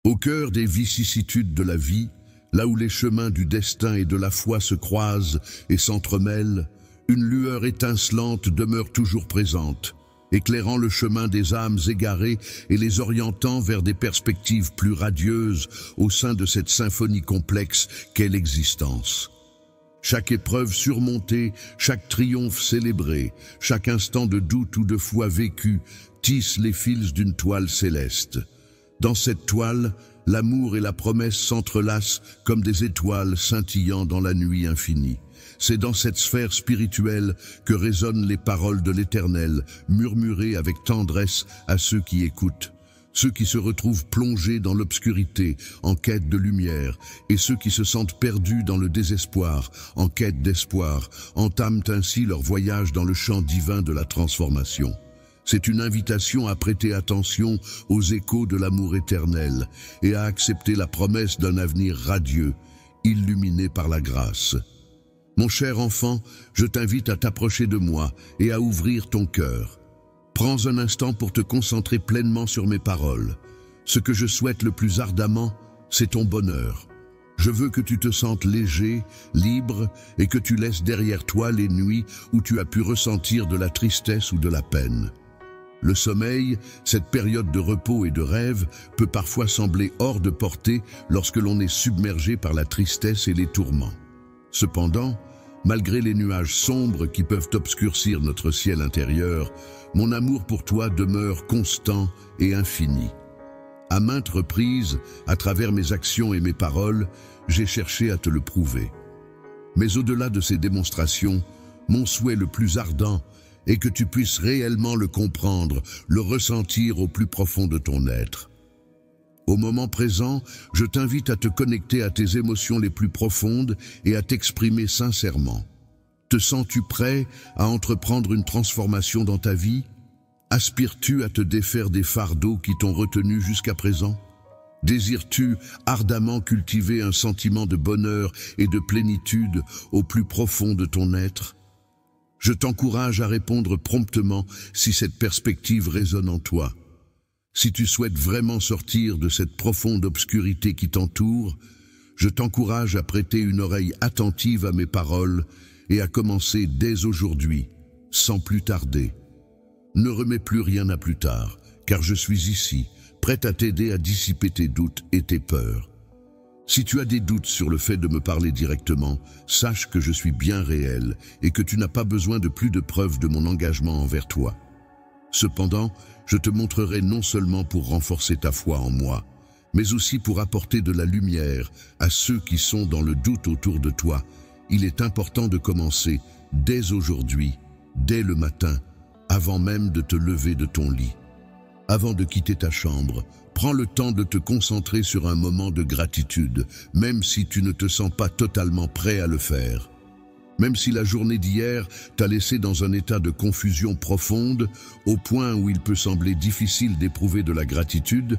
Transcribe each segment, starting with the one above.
Au cœur des vicissitudes de la vie, là où les chemins du destin et de la foi se croisent et s'entremêlent, une lueur étincelante demeure toujours présente, éclairant le chemin des âmes égarées et les orientant vers des perspectives plus radieuses au sein de cette symphonie complexe qu'est l'existence. Chaque épreuve surmontée, chaque triomphe célébré, chaque instant de doute ou de foi vécu tisse les fils d'une toile céleste. Dans cette toile, l'amour et la promesse s'entrelacent comme des étoiles scintillant dans la nuit infinie. C'est dans cette sphère spirituelle que résonnent les paroles de l'Éternel, murmurées avec tendresse à ceux qui écoutent. Ceux qui se retrouvent plongés dans l'obscurité, en quête de lumière, et ceux qui se sentent perdus dans le désespoir, en quête d'espoir, entament ainsi leur voyage dans le champ divin de la transformation. C'est une invitation à prêter attention aux échos de l'amour éternel et à accepter la promesse d'un avenir radieux, illuminé par la grâce. Mon cher enfant, je t'invite à t'approcher de moi et à ouvrir ton cœur. Prends un instant pour te concentrer pleinement sur mes paroles. Ce que je souhaite le plus ardemment, c'est ton bonheur. Je veux que tu te sentes léger, libre et que tu laisses derrière toi les nuits où tu as pu ressentir de la tristesse ou de la peine. Le sommeil, cette période de repos et de rêve, peut parfois sembler hors de portée lorsque l'on est submergé par la tristesse et les tourments. Cependant, malgré les nuages sombres qui peuvent obscurcir notre ciel intérieur, mon amour pour toi demeure constant et infini. À maintes reprises, à travers mes actions et mes paroles, j'ai cherché à te le prouver. Mais au-delà de ces démonstrations, mon souhait le plus ardent est que tu puisses réellement le comprendre, le ressentir au plus profond de ton être. Au moment présent, je t'invite à te connecter à tes émotions les plus profondes et à t'exprimer sincèrement. Te sens-tu prêt à entreprendre une transformation dans ta vie? Aspires-tu à te défaire des fardeaux qui t'ont retenu jusqu'à présent? Désires-tu ardemment cultiver un sentiment de bonheur et de plénitude au plus profond de ton être? Je t'encourage à répondre promptement si cette perspective résonne en toi. Si tu souhaites vraiment sortir de cette profonde obscurité qui t'entoure, je t'encourage à prêter une oreille attentive à mes paroles et à commencer dès aujourd'hui, sans plus tarder. Ne remets plus rien à plus tard, car je suis ici, prêt à t'aider à dissiper tes doutes et tes peurs. Si tu as des doutes sur le fait de me parler directement, sache que je suis bien réel et que tu n'as pas besoin de plus de preuves de mon engagement envers toi. Cependant, je te montrerai non seulement pour renforcer ta foi en moi, mais aussi pour apporter de la lumière à ceux qui sont dans le doute autour de toi. Il est important de commencer dès aujourd'hui, dès le matin, avant même de te lever de ton lit. Avant de quitter ta chambre, prends le temps de te concentrer sur un moment de gratitude, même si tu ne te sens pas totalement prêt à le faire. Même si la journée d'hier t'a laissé dans un état de confusion profonde, au point où il peut sembler difficile d'éprouver de la gratitude,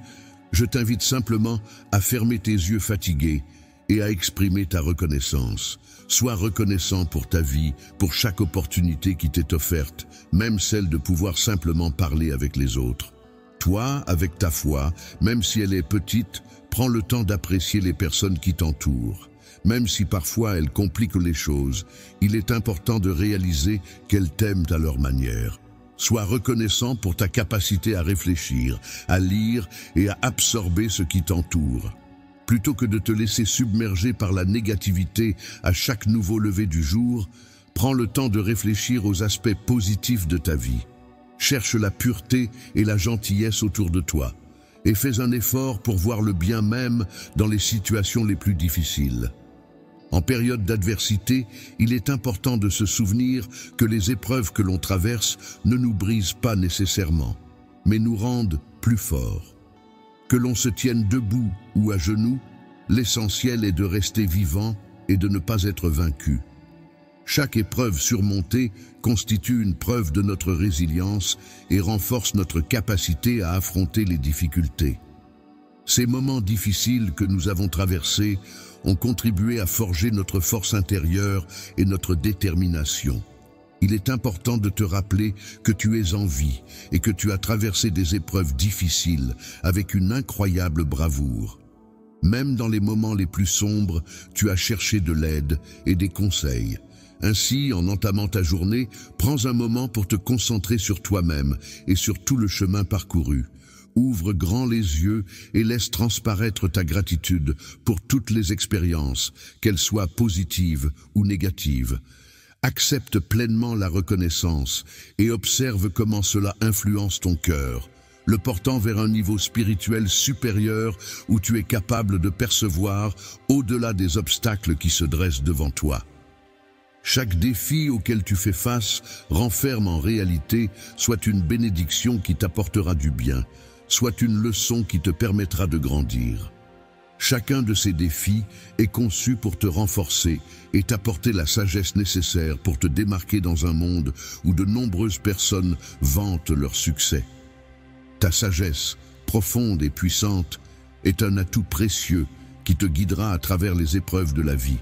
je t'invite simplement à fermer tes yeux fatigués et à exprimer ta reconnaissance. Sois reconnaissant pour ta vie, pour chaque opportunité qui t'est offerte, même celle de pouvoir simplement parler avec les autres. Toi, avec ta foi, même si elle est petite, prends le temps d'apprécier les personnes qui t'entourent. Même si parfois elles compliquent les choses, il est important de réaliser qu'elles t'aiment à leur manière. Sois reconnaissant pour ta capacité à réfléchir, à lire et à absorber ce qui t'entoure. Plutôt que de te laisser submerger par la négativité à chaque nouveau lever du jour, prends le temps de réfléchir aux aspects positifs de ta vie. Cherche la pureté et la gentillesse autour de toi et fais un effort pour voir le bien même dans les situations les plus difficiles. En période d'adversité, il est important de se souvenir que les épreuves que l'on traverse ne nous brisent pas nécessairement, mais nous rendent plus forts. Que l'on se tienne debout ou à genoux, l'essentiel est de rester vivant et de ne pas être vaincu. Chaque épreuve surmontée constitue une preuve de notre résilience et renforce notre capacité à affronter les difficultés. Ces moments difficiles que nous avons traversés ont contribué à forger notre force intérieure et notre détermination. Il est important de te rappeler que tu es en vie et que tu as traversé des épreuves difficiles avec une incroyable bravoure. Même dans les moments les plus sombres, tu as cherché de l'aide et des conseils. Ainsi, en entamant ta journée, prends un moment pour te concentrer sur toi-même et sur tout le chemin parcouru. Ouvre grand les yeux et laisse transparaître ta gratitude pour toutes les expériences, qu'elles soient positives ou négatives. Accepte pleinement la reconnaissance et observe comment cela influence ton cœur, le portant vers un niveau spirituel supérieur où tu es capable de percevoir au-delà des obstacles qui se dressent devant toi. Chaque défi auquel tu fais face renferme en réalité soit une bénédiction qui t'apportera du bien, soit une leçon qui te permettra de grandir. Chacun de ces défis est conçu pour te renforcer et t'apporter la sagesse nécessaire pour te démarquer dans un monde où de nombreuses personnes vantent leur succès. Ta sagesse, profonde et puissante, est un atout précieux qui te guidera à travers les épreuves de la vie.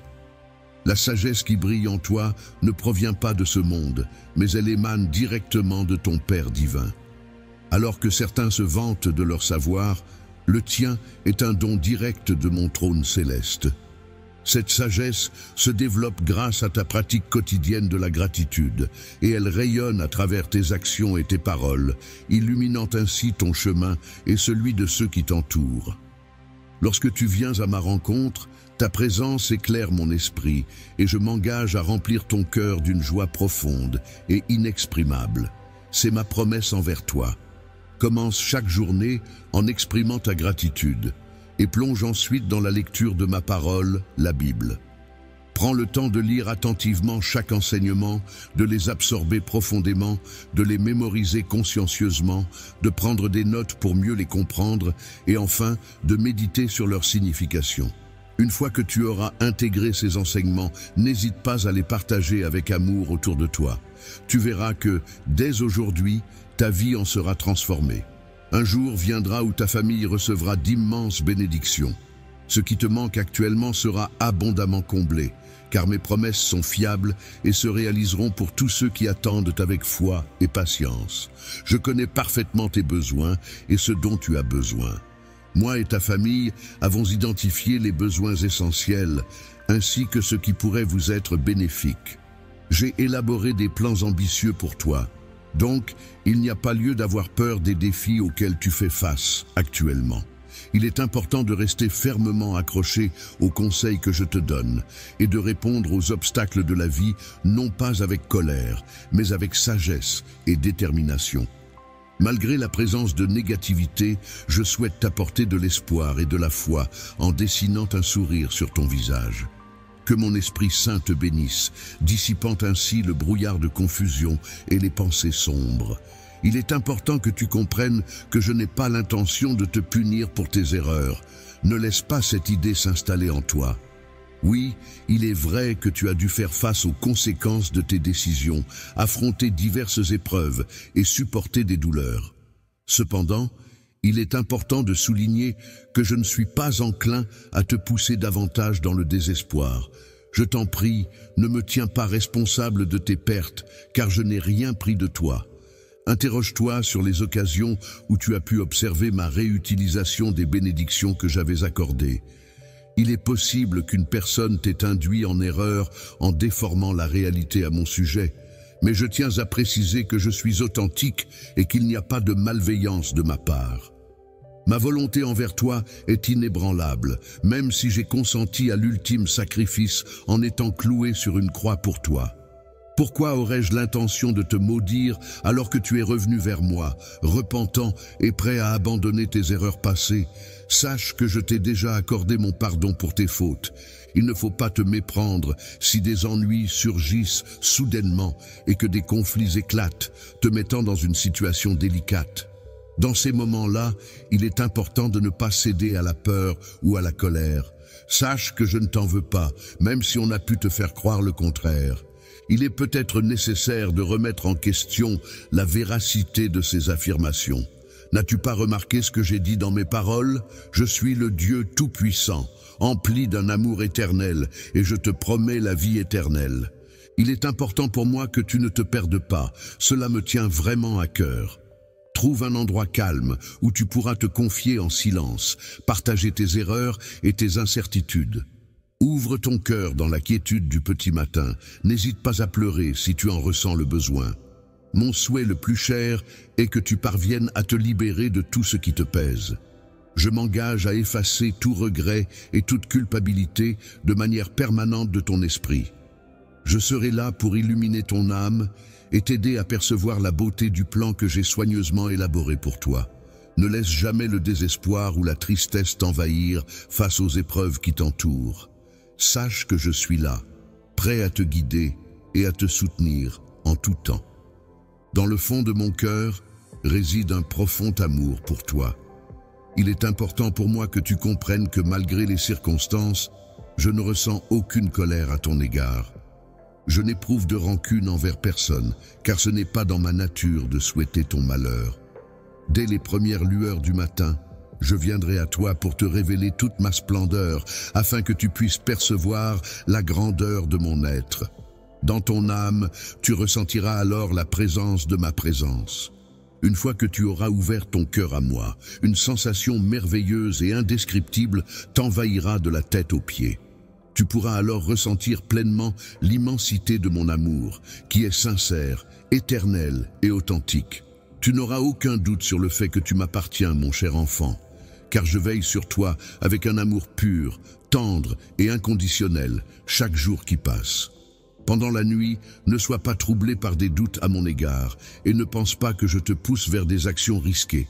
La sagesse qui brille en toi ne provient pas de ce monde, mais elle émane directement de ton Père divin. Alors que certains se vantent de leur savoir, le tien est un don direct de mon trône céleste. Cette sagesse se développe grâce à ta pratique quotidienne de la gratitude, et elle rayonne à travers tes actions et tes paroles, illuminant ainsi ton chemin et celui de ceux qui t'entourent. Lorsque tu viens à ma rencontre, ta présence éclaire mon esprit, et je m'engage à remplir ton cœur d'une joie profonde et inexprimable. C'est ma promesse envers toi. Commence chaque journée en exprimant ta gratitude et plonge ensuite dans la lecture de ma parole, la Bible. Prends le temps de lire attentivement chaque enseignement, de les absorber profondément, de les mémoriser consciencieusement, de prendre des notes pour mieux les comprendre et enfin de méditer sur leur signification. Une fois que tu auras intégré ces enseignements, n'hésite pas à les partager avec amour autour de toi. Tu verras que, dès aujourd'hui, ta vie en sera transformée. Un jour viendra où ta famille recevra d'immenses bénédictions. Ce qui te manque actuellement sera abondamment comblé, car mes promesses sont fiables et se réaliseront pour tous ceux qui attendent avec foi et patience. Je connais parfaitement tes besoins et ce dont tu as besoin. Moi et ta famille avons identifié les besoins essentiels, ainsi que ce qui pourrait vous être bénéfique. J'ai élaboré des plans ambitieux pour toi. Donc, il n'y a pas lieu d'avoir peur des défis auxquels tu fais face actuellement. Il est important de rester fermement accroché aux conseils que je te donne et de répondre aux obstacles de la vie non pas avec colère, mais avec sagesse et détermination. Malgré la présence de négativité, je souhaite t'apporter de l'espoir et de la foi en dessinant un sourire sur ton visage. Que mon Esprit Saint te bénisse, dissipant ainsi le brouillard de confusion et les pensées sombres. Il est important que tu comprennes que je n'ai pas l'intention de te punir pour tes erreurs. Ne laisse pas cette idée s'installer en toi. Oui, il est vrai que tu as dû faire face aux conséquences de tes décisions, affronter diverses épreuves et supporter des douleurs. Cependant, il est important de souligner que je ne suis pas enclin à te pousser davantage dans le désespoir. Je t'en prie, ne me tiens pas responsable de tes pertes, car je n'ai rien pris de toi. Interroge-toi sur les occasions où tu as pu observer ma réutilisation des bénédictions que j'avais accordées. Il est possible qu'une personne t'ait induit en erreur en déformant la réalité à mon sujet, mais je tiens à préciser que je suis authentique et qu'il n'y a pas de malveillance de ma part. Ma volonté envers toi est inébranlable, même si j'ai consenti à l'ultime sacrifice en étant cloué sur une croix pour toi. Pourquoi aurais-je l'intention de te maudire alors que tu es revenu vers moi, repentant et prêt à abandonner tes erreurs passées? Sache que je t'ai déjà accordé mon pardon pour tes fautes. Il ne faut pas te méprendre si des ennuis surgissent soudainement et que des conflits éclatent, te mettant dans une situation délicate. Dans ces moments-là, il est important de ne pas céder à la peur ou à la colère. Sache que je ne t'en veux pas, même si on a pu te faire croire le contraire. Il est peut-être nécessaire de remettre en question la véracité de ces affirmations. N'as-tu pas remarqué ce que j'ai dit dans mes paroles? Je suis le Dieu tout-puissant, empli d'un amour éternel, et je te promets la vie éternelle. Il est important pour moi que tu ne te perdes pas, cela me tient vraiment à cœur. Trouve un endroit calme où tu pourras te confier en silence, partager tes erreurs et tes incertitudes. Ouvre ton cœur dans la quiétude du petit matin, n'hésite pas à pleurer si tu en ressens le besoin. Mon souhait le plus cher est que tu parviennes à te libérer de tout ce qui te pèse. Je m'engage à effacer tout regret et toute culpabilité de manière permanente de ton esprit. Je serai là pour illuminer ton âme et t'aider à percevoir la beauté du plan que j'ai soigneusement élaboré pour toi. Ne laisse jamais le désespoir ou la tristesse t'envahir face aux épreuves qui t'entourent. Sache que je suis là, prêt à te guider et à te soutenir en tout temps. Dans le fond de mon cœur réside un profond amour pour toi. Il est important pour moi que tu comprennes que malgré les circonstances, je ne ressens aucune colère à ton égard. Je n'éprouve de rancune envers personne, car ce n'est pas dans ma nature de souhaiter ton malheur. Dès les premières lueurs du matin, je viendrai à toi pour te révéler toute ma splendeur, afin que tu puisses percevoir la grandeur de mon être. Dans ton âme, tu ressentiras alors la présence de ma présence. Une fois que tu auras ouvert ton cœur à moi, une sensation merveilleuse et indescriptible t'envahira de la tête aux pieds. Tu pourras alors ressentir pleinement l'immensité de mon amour, qui est sincère, éternel et authentique. Tu n'auras aucun doute sur le fait que tu m'appartiens, mon cher enfant, car je veille sur toi avec un amour pur, tendre et inconditionnel, chaque jour qui passe. Pendant la nuit, ne sois pas troublé par des doutes à mon égard, et ne pense pas que je te pousse vers des actions risquées.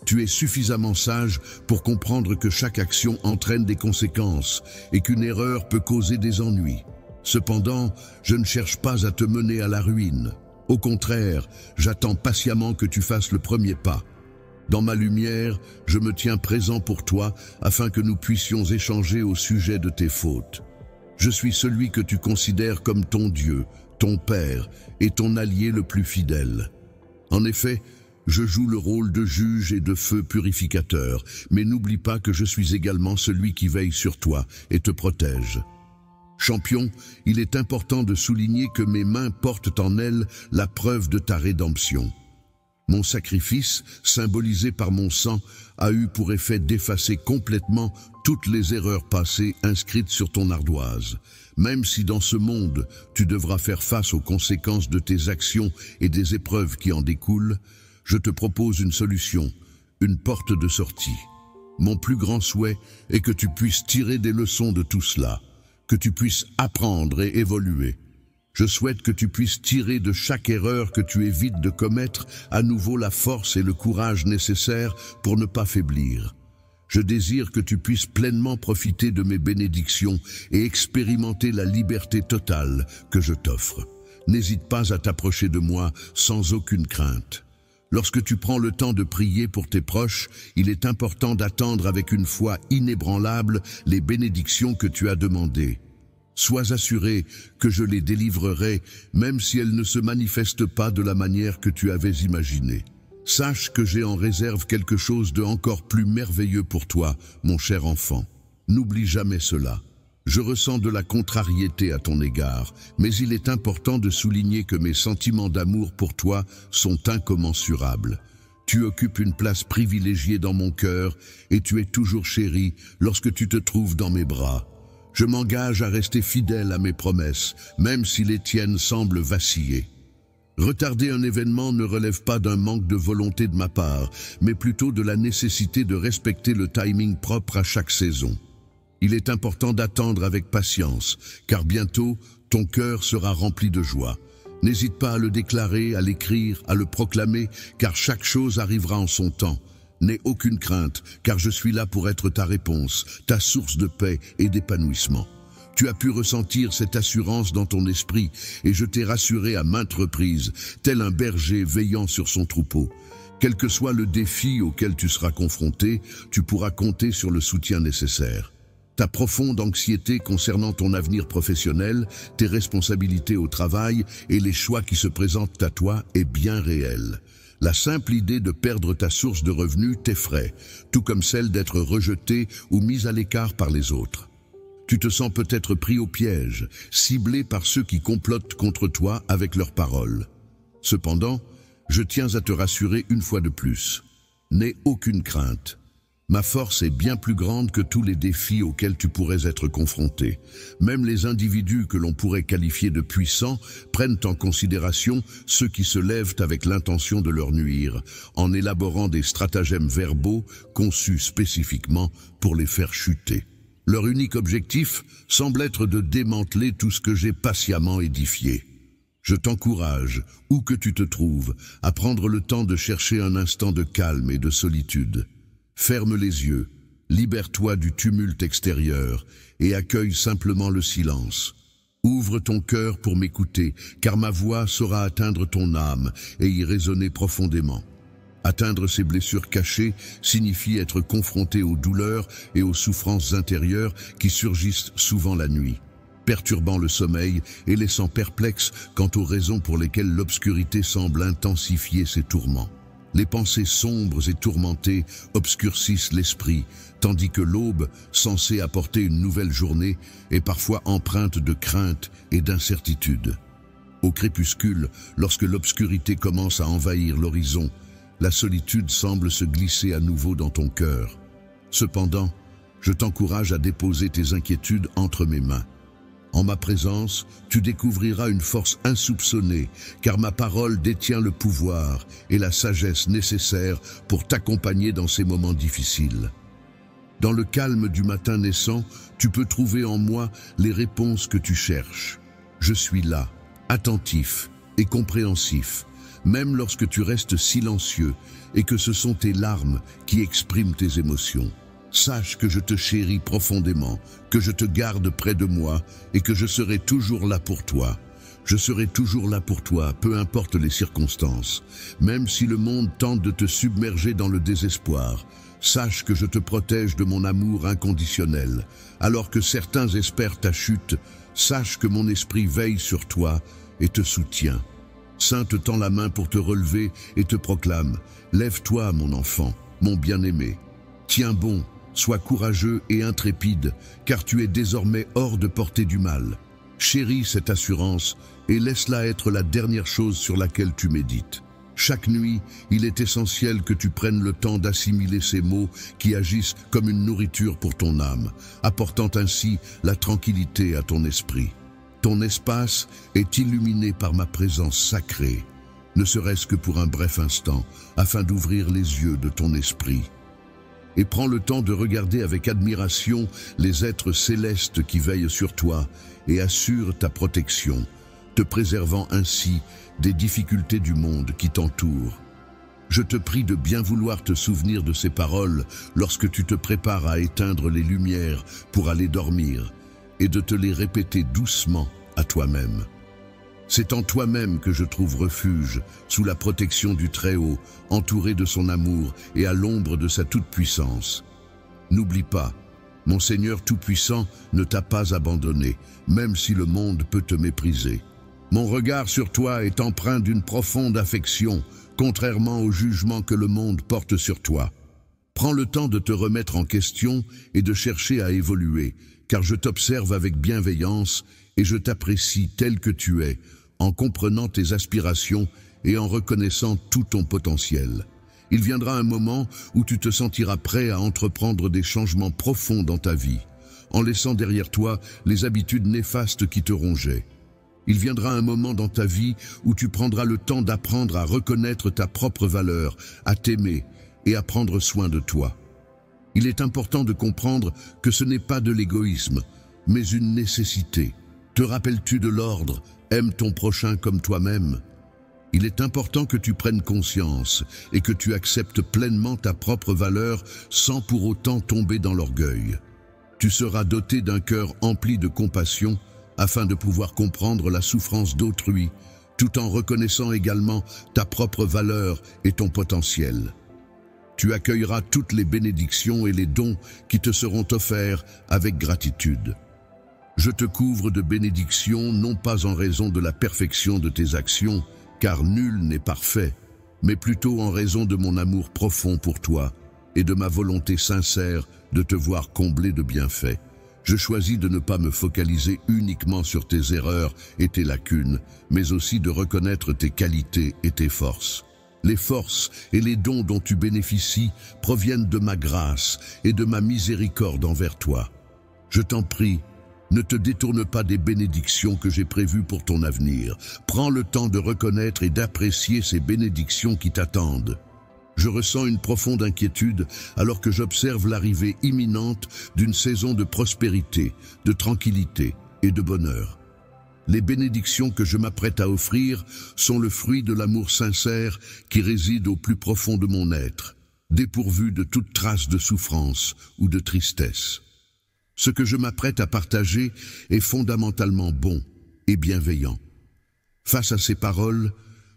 Tu es suffisamment sage pour comprendre que chaque action entraîne des conséquences et qu'une erreur peut causer des ennuis. Cependant, je ne cherche pas à te mener à la ruine. Au contraire, j'attends patiemment que tu fasses le premier pas. Dans ma lumière, je me tiens présent pour toi afin que nous puissions échanger au sujet de tes fautes. Je suis celui que tu considères comme ton Dieu, ton Père et ton allié le plus fidèle. En effet, je joue le rôle de juge et de feu purificateur, mais n'oublie pas que je suis également celui qui veille sur toi et te protège. Champion, il est important de souligner que mes mains portent en elles la preuve de ta rédemption. Mon sacrifice, symbolisé par mon sang, a eu pour effet d'effacer complètement toutes les erreurs passées inscrites sur ton ardoise. Même si dans ce monde, tu devras faire face aux conséquences de tes actions et des épreuves qui en découlent, je te propose une solution, une porte de sortie. Mon plus grand souhait est que tu puisses tirer des leçons de tout cela, que tu puisses apprendre et évoluer. Je souhaite que tu puisses tirer de chaque erreur que tu évites de commettre à nouveau la force et le courage nécessaires pour ne pas faiblir. Je désire que tu puisses pleinement profiter de mes bénédictions et expérimenter la liberté totale que je t'offre. N'hésite pas à t'approcher de moi sans aucune crainte. Lorsque tu prends le temps de prier pour tes proches, il est important d'attendre avec une foi inébranlable les bénédictions que tu as demandées. Sois assuré que je les délivrerai, même si elles ne se manifestent pas de la manière que tu avais imaginée. Sache que j'ai en réserve quelque chose de encore plus merveilleux pour toi, mon cher enfant. N'oublie jamais cela. Je ressens de la contrariété à ton égard, mais il est important de souligner que mes sentiments d'amour pour toi sont incommensurables. Tu occupes une place privilégiée dans mon cœur et tu es toujours chéri lorsque tu te trouves dans mes bras. Je m'engage à rester fidèle à mes promesses, même si les tiennes semblent vaciller. Retarder un événement ne relève pas d'un manque de volonté de ma part, mais plutôt de la nécessité de respecter le timing propre à chaque saison. Il est important d'attendre avec patience, car bientôt, ton cœur sera rempli de joie. N'hésite pas à le déclarer, à l'écrire, à le proclamer, car chaque chose arrivera en son temps. N'aie aucune crainte, car je suis là pour être ta réponse, ta source de paix et d'épanouissement. Tu as pu ressentir cette assurance dans ton esprit, et je t'ai rassuré à maintes reprises, tel un berger veillant sur son troupeau. Quel que soit le défi auquel tu seras confronté, tu pourras compter sur le soutien nécessaire. Ta profonde anxiété concernant ton avenir professionnel, tes responsabilités au travail et les choix qui se présentent à toi est bien réelle. La simple idée de perdre ta source de revenus t'effraie, tout comme celle d'être rejeté ou mis à l'écart par les autres. Tu te sens peut-être pris au piège, ciblé par ceux qui complotent contre toi avec leurs paroles. Cependant, je tiens à te rassurer une fois de plus. N'aie aucune crainte. Ma force est bien plus grande que tous les défis auxquels tu pourrais être confronté. Même les individus que l'on pourrait qualifier de puissants prennent en considération ceux qui se lèvent avec l'intention de leur nuire, en élaborant des stratagèmes verbaux conçus spécifiquement pour les faire chuter. Leur unique objectif semble être de démanteler tout ce que j'ai patiemment édifié. Je t'encourage, où que tu te trouves, à prendre le temps de chercher un instant de calme et de solitude. Ferme les yeux, libère-toi du tumulte extérieur et accueille simplement le silence. Ouvre ton cœur pour m'écouter, car ma voix saura atteindre ton âme et y résonner profondément. Atteindre ces blessures cachées signifie être confronté aux douleurs et aux souffrances intérieures qui surgissent souvent la nuit, perturbant le sommeil et laissant perplexe quant aux raisons pour lesquelles l'obscurité semble intensifier ses tourments. Les pensées sombres et tourmentées obscurcissent l'esprit, tandis que l'aube, censée apporter une nouvelle journée, est parfois empreinte de crainte et d'incertitude. Au crépuscule, lorsque l'obscurité commence à envahir l'horizon, la solitude semble se glisser à nouveau dans ton cœur. Cependant, je t'encourage à déposer tes inquiétudes entre mes mains. En ma présence, tu découvriras une force insoupçonnée, car ma parole détient le pouvoir et la sagesse nécessaires pour t'accompagner dans ces moments difficiles. Dans le calme du matin naissant, tu peux trouver en moi les réponses que tu cherches. Je suis là, attentif et compréhensif, même lorsque tu restes silencieux et que ce sont tes larmes qui expriment tes émotions. Sache que je te chéris profondément, que je te garde près de moi et que je serai toujours là pour toi. Je serai toujours là pour toi, peu importe les circonstances. Même si le monde tente de te submerger dans le désespoir, sache que je te protège de mon amour inconditionnel. Alors que certains espèrent ta chute, sache que mon esprit veille sur toi et te soutient. Saint te tend la main pour te relever et te proclame « Lève-toi, mon enfant, mon bien-aimé. Tiens bon. Sois courageux et intrépide, car tu es désormais hors de portée du mal. Chéris cette assurance et laisse-la être la dernière chose sur laquelle tu médites. Chaque nuit, il est essentiel que tu prennes le temps d'assimiler ces mots qui agissent comme une nourriture pour ton âme, apportant ainsi la tranquillité à ton esprit. Ton espace est illuminé par ma présence sacrée, ne serait-ce que pour un bref instant, afin d'ouvrir les yeux de ton esprit. Et prends le temps de regarder avec admiration les êtres célestes qui veillent sur toi et assurent ta protection, te préservant ainsi des difficultés du monde qui t'entourent. Je te prie de bien vouloir te souvenir de ces paroles lorsque tu te prépares à éteindre les lumières pour aller dormir et de te les répéter doucement à toi-même. C'est en toi-même que je trouve refuge, sous la protection du Très-Haut, entouré de son amour et à l'ombre de sa toute-puissance. N'oublie pas, mon Seigneur Tout-Puissant ne t'a pas abandonné, même si le monde peut te mépriser. Mon regard sur toi est empreint d'une profonde affection, contrairement au jugement que le monde porte sur toi. Prends le temps de te remettre en question et de chercher à évoluer, car je t'observe avec bienveillance et je t'apprécie tel que tu es, en comprenant tes aspirations et en reconnaissant tout ton potentiel. Il viendra un moment où tu te sentiras prêt à entreprendre des changements profonds dans ta vie, en laissant derrière toi les habitudes néfastes qui te rongeaient. Il viendra un moment dans ta vie où tu prendras le temps d'apprendre à reconnaître ta propre valeur, à t'aimer et à prendre soin de toi. Il est important de comprendre que ce n'est pas de l'égoïsme, mais une nécessité. Te rappelles-tu de l'ordre « Aime ton prochain comme toi-même » ? Il est important que tu prennes conscience et que tu acceptes pleinement ta propre valeur sans pour autant tomber dans l'orgueil. Tu seras doté d'un cœur empli de compassion afin de pouvoir comprendre la souffrance d'autrui, tout en reconnaissant également ta propre valeur et ton potentiel. Tu accueilleras toutes les bénédictions et les dons qui te seront offerts avec gratitude. Je te couvre de bénédictions non pas en raison de la perfection de tes actions, car nul n'est parfait, mais plutôt en raison de mon amour profond pour toi et de ma volonté sincère de te voir comblé de bienfaits. Je choisis de ne pas me focaliser uniquement sur tes erreurs et tes lacunes, mais aussi de reconnaître tes qualités et tes forces. Les forces et les dons dont tu bénéficies proviennent de ma grâce et de ma miséricorde envers toi. Je t'en prie, ne te détourne pas des bénédictions que j'ai prévues pour ton avenir. Prends le temps de reconnaître et d'apprécier ces bénédictions qui t'attendent. Je ressens une profonde inquiétude alors que j'observe l'arrivée imminente d'une saison de prospérité, de tranquillité et de bonheur. Les bénédictions que je m'apprête à offrir sont le fruit de l'amour sincère qui réside au plus profond de mon être, dépourvu de toute trace de souffrance ou de tristesse. Ce que je m'apprête à partager est fondamentalement bon et bienveillant. Face à ces paroles,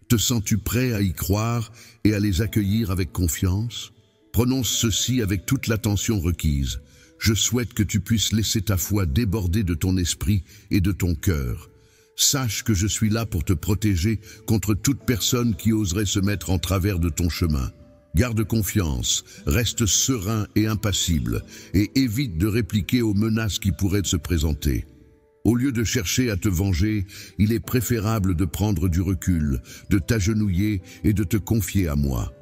te sens-tu prêt à y croire et à les accueillir avec confiance? Prononce ceci avec toute l'attention requise. Je souhaite que tu puisses laisser ta foi déborder de ton esprit et de ton cœur. Sache que je suis là pour te protéger contre toute personne qui oserait se mettre en travers de ton chemin. Garde confiance, reste serein et impassible, et évite de répliquer aux menaces qui pourraient se présenter. Au lieu de chercher à te venger, il est préférable de prendre du recul, de t'agenouiller et de te confier à moi.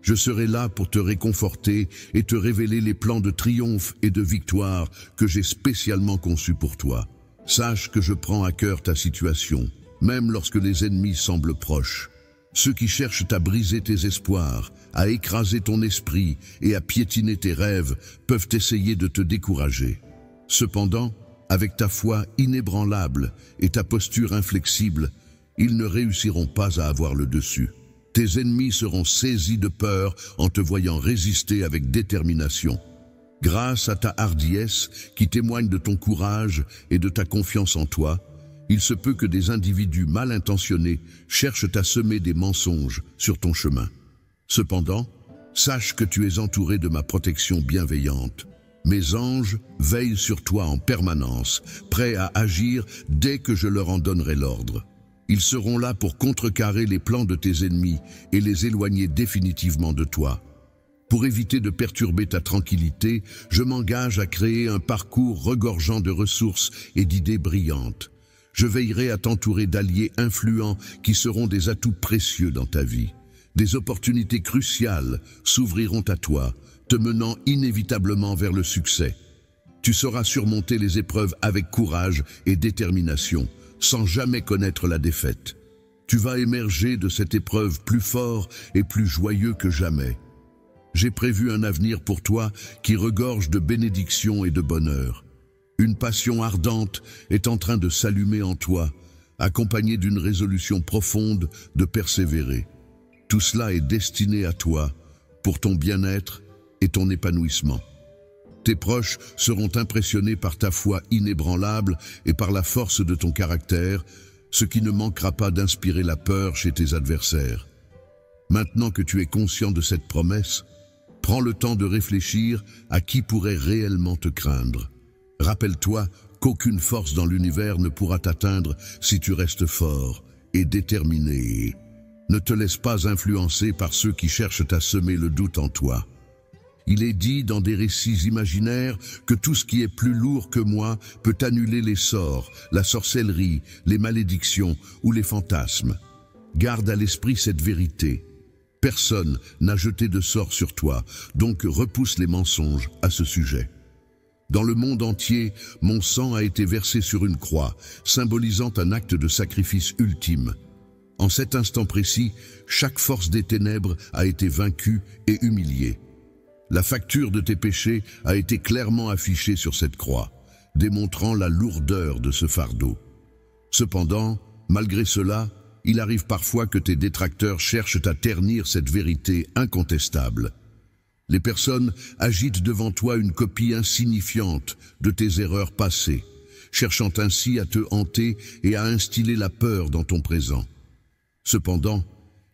Je serai là pour te réconforter et te révéler les plans de triomphe et de victoire que j'ai spécialement conçus pour toi. Sache que je prends à cœur ta situation, même lorsque les ennemis semblent proches. Ceux qui cherchent à briser tes espoirs, à écraser ton esprit et à piétiner tes rêves peuvent essayer de te décourager. Cependant, avec ta foi inébranlable et ta posture inflexible, ils ne réussiront pas à avoir le dessus. Tes ennemis seront saisis de peur en te voyant résister avec détermination. Grâce à ta hardiesse, qui témoigne de ton courage et de ta confiance en toi, il se peut que des individus mal intentionnés cherchent à semer des mensonges sur ton chemin. Cependant, sache que tu es entouré de ma protection bienveillante. Mes anges veillent sur toi en permanence, prêts à agir dès que je leur en donnerai l'ordre. Ils seront là pour contrecarrer les plans de tes ennemis et les éloigner définitivement de toi. Pour éviter de perturber ta tranquillité, je m'engage à créer un parcours regorgeant de ressources et d'idées brillantes. Je veillerai à t'entourer d'alliés influents qui seront des atouts précieux dans ta vie. Des opportunités cruciales s'ouvriront à toi, te menant inévitablement vers le succès. Tu sauras surmonter les épreuves avec courage et détermination, sans jamais connaître la défaite. Tu vas émerger de cette épreuve plus fort et plus joyeux que jamais. J'ai prévu un avenir pour toi qui regorge de bénédictions et de bonheur. Une passion ardente est en train de s'allumer en toi, accompagnée d'une résolution profonde de persévérer. Tout cela est destiné à toi, pour ton bien-être et ton épanouissement. Tes proches seront impressionnés par ta foi inébranlable et par la force de ton caractère, ce qui ne manquera pas d'inspirer la peur chez tes adversaires. Maintenant que tu es conscient de cette promesse, prends le temps de réfléchir à qui pourrait réellement te craindre. Rappelle-toi qu'aucune force dans l'univers ne pourra t'atteindre si tu restes fort et déterminé. Ne te laisse pas influencer par ceux qui cherchent à semer le doute en toi. Il est dit dans des récits imaginaires que tout ce qui est plus lourd que moi peut annuler les sorts, la sorcellerie, les malédictions ou les fantasmes. Garde à l'esprit cette vérité. Personne n'a jeté de sort sur toi, donc repousse les mensonges à ce sujet. Dans le monde entier, mon sang a été versé sur une croix, symbolisant un acte de sacrifice ultime. En cet instant précis, chaque force des ténèbres a été vaincue et humiliée. La facture de tes péchés a été clairement affichée sur cette croix, démontrant la lourdeur de ce fardeau. Cependant, malgré cela, il arrive parfois que tes détracteurs cherchent à ternir cette vérité incontestable. Les personnes agitent devant toi une copie insignifiante de tes erreurs passées, cherchant ainsi à te hanter et à instiller la peur dans ton présent. Cependant,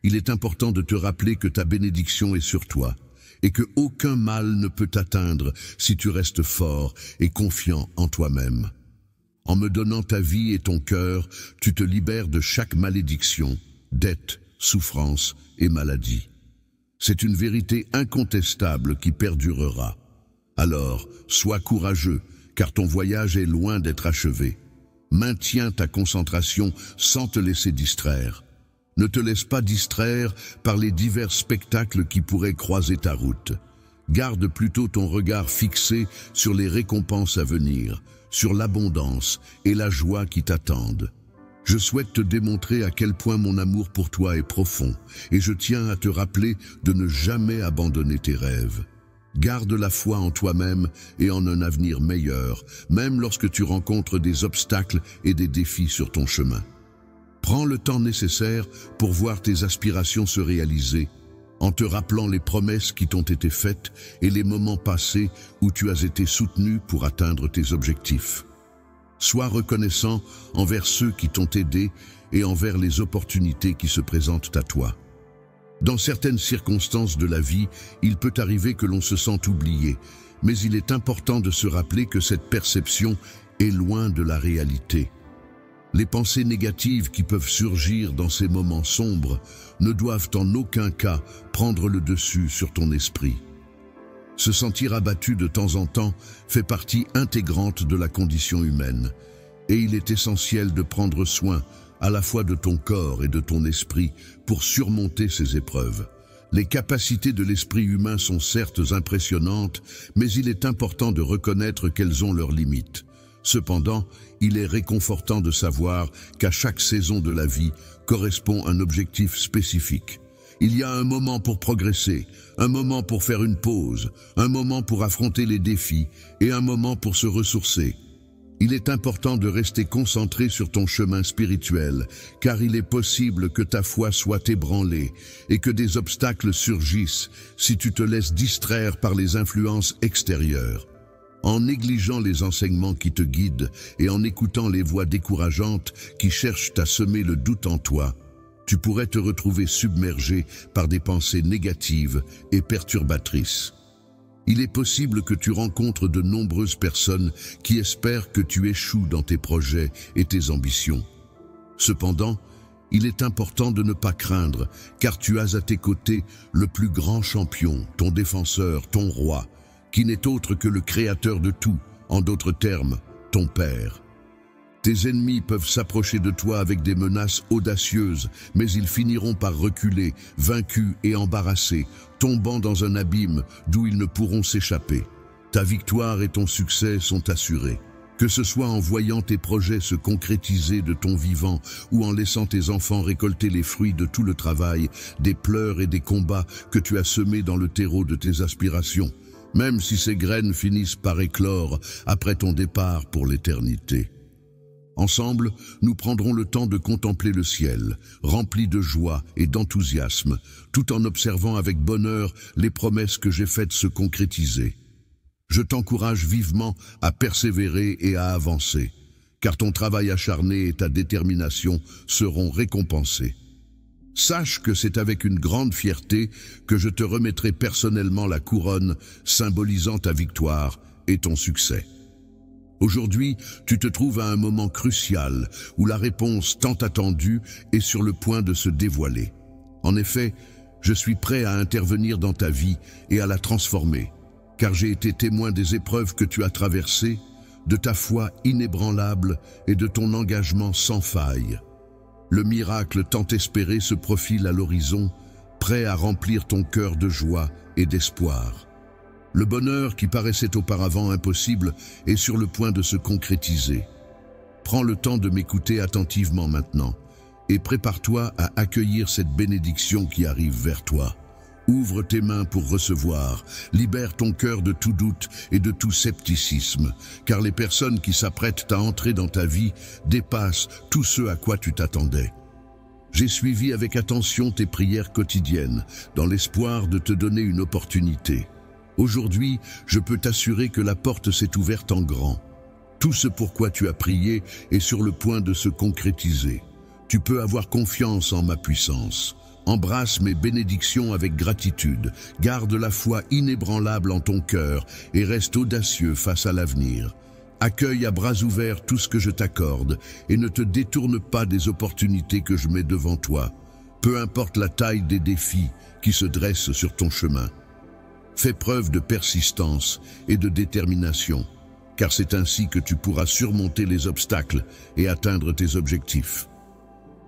il est important de te rappeler que ta bénédiction est sur toi et que aucun mal ne peut t'atteindre si tu restes fort et confiant en toi-même. En me donnant ta vie et ton cœur, tu te libères de chaque malédiction, dette, souffrance et maladie. C'est une vérité incontestable qui perdurera. Alors, sois courageux, car ton voyage est loin d'être achevé. Maintiens ta concentration sans te laisser distraire. Ne te laisse pas distraire par les divers spectacles qui pourraient croiser ta route. Garde plutôt ton regard fixé sur les récompenses à venir, sur l'abondance et la joie qui t'attendent. Je souhaite te démontrer à quel point mon amour pour toi est profond, et je tiens à te rappeler de ne jamais abandonner tes rêves. Garde la foi en toi-même et en un avenir meilleur, même lorsque tu rencontres des obstacles et des défis sur ton chemin. Prends le temps nécessaire pour voir tes aspirations se réaliser, en te rappelant les promesses qui t'ont été faites et les moments passés où tu as été soutenu pour atteindre tes objectifs. Sois reconnaissant envers ceux qui t'ont aidé et envers les opportunités qui se présentent à toi. Dans certaines circonstances de la vie, il peut arriver que l'on se sente oublié, mais il est important de se rappeler que cette perception est loin de la réalité. Les pensées négatives qui peuvent surgir dans ces moments sombres ne doivent en aucun cas prendre le dessus sur ton esprit. Se sentir abattu de temps en temps fait partie intégrante de la condition humaine, et il est essentiel de prendre soin à la fois de ton corps et de ton esprit pour surmonter ces épreuves. Les capacités de l'esprit humain sont certes impressionnantes, mais il est important de reconnaître qu'elles ont leurs limites. Cependant, il est réconfortant de savoir qu'à chaque saison de la vie correspond un objectif spécifique. Il y a un moment pour progresser, un moment pour faire une pause, un moment pour affronter les défis et un moment pour se ressourcer. Il est important de rester concentré sur ton chemin spirituel, car il est possible que ta foi soit ébranlée et que des obstacles surgissent si tu te laisses distraire par les influences extérieures. En négligeant les enseignements qui te guident et en écoutant les voix décourageantes qui cherchent à semer le doute en toi, tu pourrais te retrouver submergé par des pensées négatives et perturbatrices. Il est possible que tu rencontres de nombreuses personnes qui espèrent que tu échoues dans tes projets et tes ambitions. Cependant, il est important de ne pas craindre, car tu as à tes côtés le plus grand champion, ton défenseur, ton roi, qui n'est autre que le créateur de tout, en d'autres termes, ton Père. Tes ennemis peuvent s'approcher de toi avec des menaces audacieuses, mais ils finiront par reculer, vaincus et embarrassés, tombant dans un abîme d'où ils ne pourront s'échapper. Ta victoire et ton succès sont assurés. Que ce soit en voyant tes projets se concrétiser de ton vivant ou en laissant tes enfants récolter les fruits de tout le travail, des pleurs et des combats que tu as semés dans le terreau de tes aspirations, même si ces graines finissent par éclore après ton départ pour l'éternité. Ensemble, nous prendrons le temps de contempler le ciel, rempli de joie et d'enthousiasme, tout en observant avec bonheur les promesses que j'ai faites se concrétiser. Je t'encourage vivement à persévérer et à avancer, car ton travail acharné et ta détermination seront récompensés. Sache que c'est avec une grande fierté que je te remettrai personnellement la couronne symbolisant ta victoire et ton succès. Aujourd'hui, tu te trouves à un moment crucial où la réponse tant attendue est sur le point de se dévoiler. En effet, je suis prêt à intervenir dans ta vie et à la transformer, car j'ai été témoin des épreuves que tu as traversées, de ta foi inébranlable et de ton engagement sans faille. Le miracle tant espéré se profile à l'horizon, prêt à remplir ton cœur de joie et d'espoir. Le bonheur qui paraissait auparavant impossible est sur le point de se concrétiser. Prends le temps de m'écouter attentivement maintenant et prépare-toi à accueillir cette bénédiction qui arrive vers toi. Ouvre tes mains pour recevoir, libère ton cœur de tout doute et de tout scepticisme, car les personnes qui s'apprêtent à entrer dans ta vie dépassent tout ce à quoi tu t'attendais. J'ai suivi avec attention tes prières quotidiennes, dans l'espoir de te donner une opportunité. Aujourd'hui, je peux t'assurer que la porte s'est ouverte en grand. Tout ce pourquoi tu as prié est sur le point de se concrétiser. Tu peux avoir confiance en ma puissance. Embrasse mes bénédictions avec gratitude. Garde la foi inébranlable en ton cœur et reste audacieux face à l'avenir. Accueille à bras ouverts tout ce que je t'accorde et ne te détourne pas des opportunités que je mets devant toi, peu importe la taille des défis qui se dressent sur ton chemin. Fais preuve de persistance et de détermination. car c'est ainsi que tu pourras surmonter les obstacles et atteindre tes objectifs.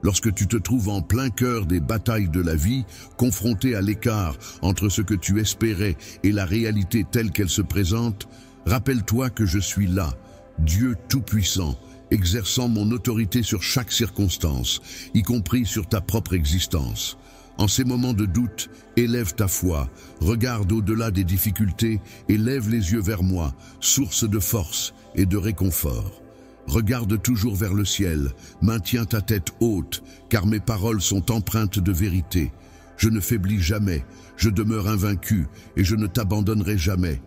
Lorsque tu te trouves en plein cœur des batailles de la vie, confronté à l'écart entre ce que tu espérais et la réalité telle qu'elle se présente, rappelle-toi que je suis là, Dieu Tout-Puissant, exerçant mon autorité sur chaque circonstance, y compris sur ta propre existence. En ces moments de doute, élève ta foi, regarde au-delà des difficultés et lève les yeux vers moi, source de force et de réconfort. Regarde toujours vers le ciel, maintiens ta tête haute, car mes paroles sont empreintes de vérité. Je ne faiblis jamais, je demeure invaincu et je ne t'abandonnerai jamais.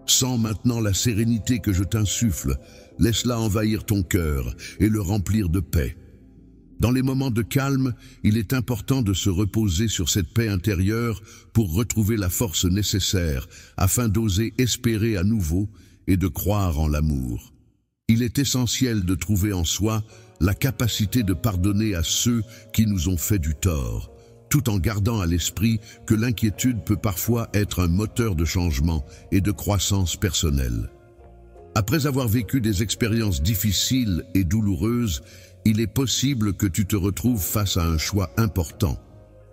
Sens maintenant la sérénité que je t'insuffle, laisse-la envahir ton cœur et le remplir de paix. Dans les moments de calme, il est important de se reposer sur cette paix intérieure pour retrouver la force nécessaire afin d'oser espérer à nouveau et de croire en l'amour. Il est essentiel de trouver en soi la capacité de pardonner à ceux qui nous ont fait du tort, tout en gardant à l'esprit que l'inquiétude peut parfois être un moteur de changement et de croissance personnelle. Après avoir vécu des expériences difficiles et douloureuses, il est possible que tu te retrouves face à un choix important,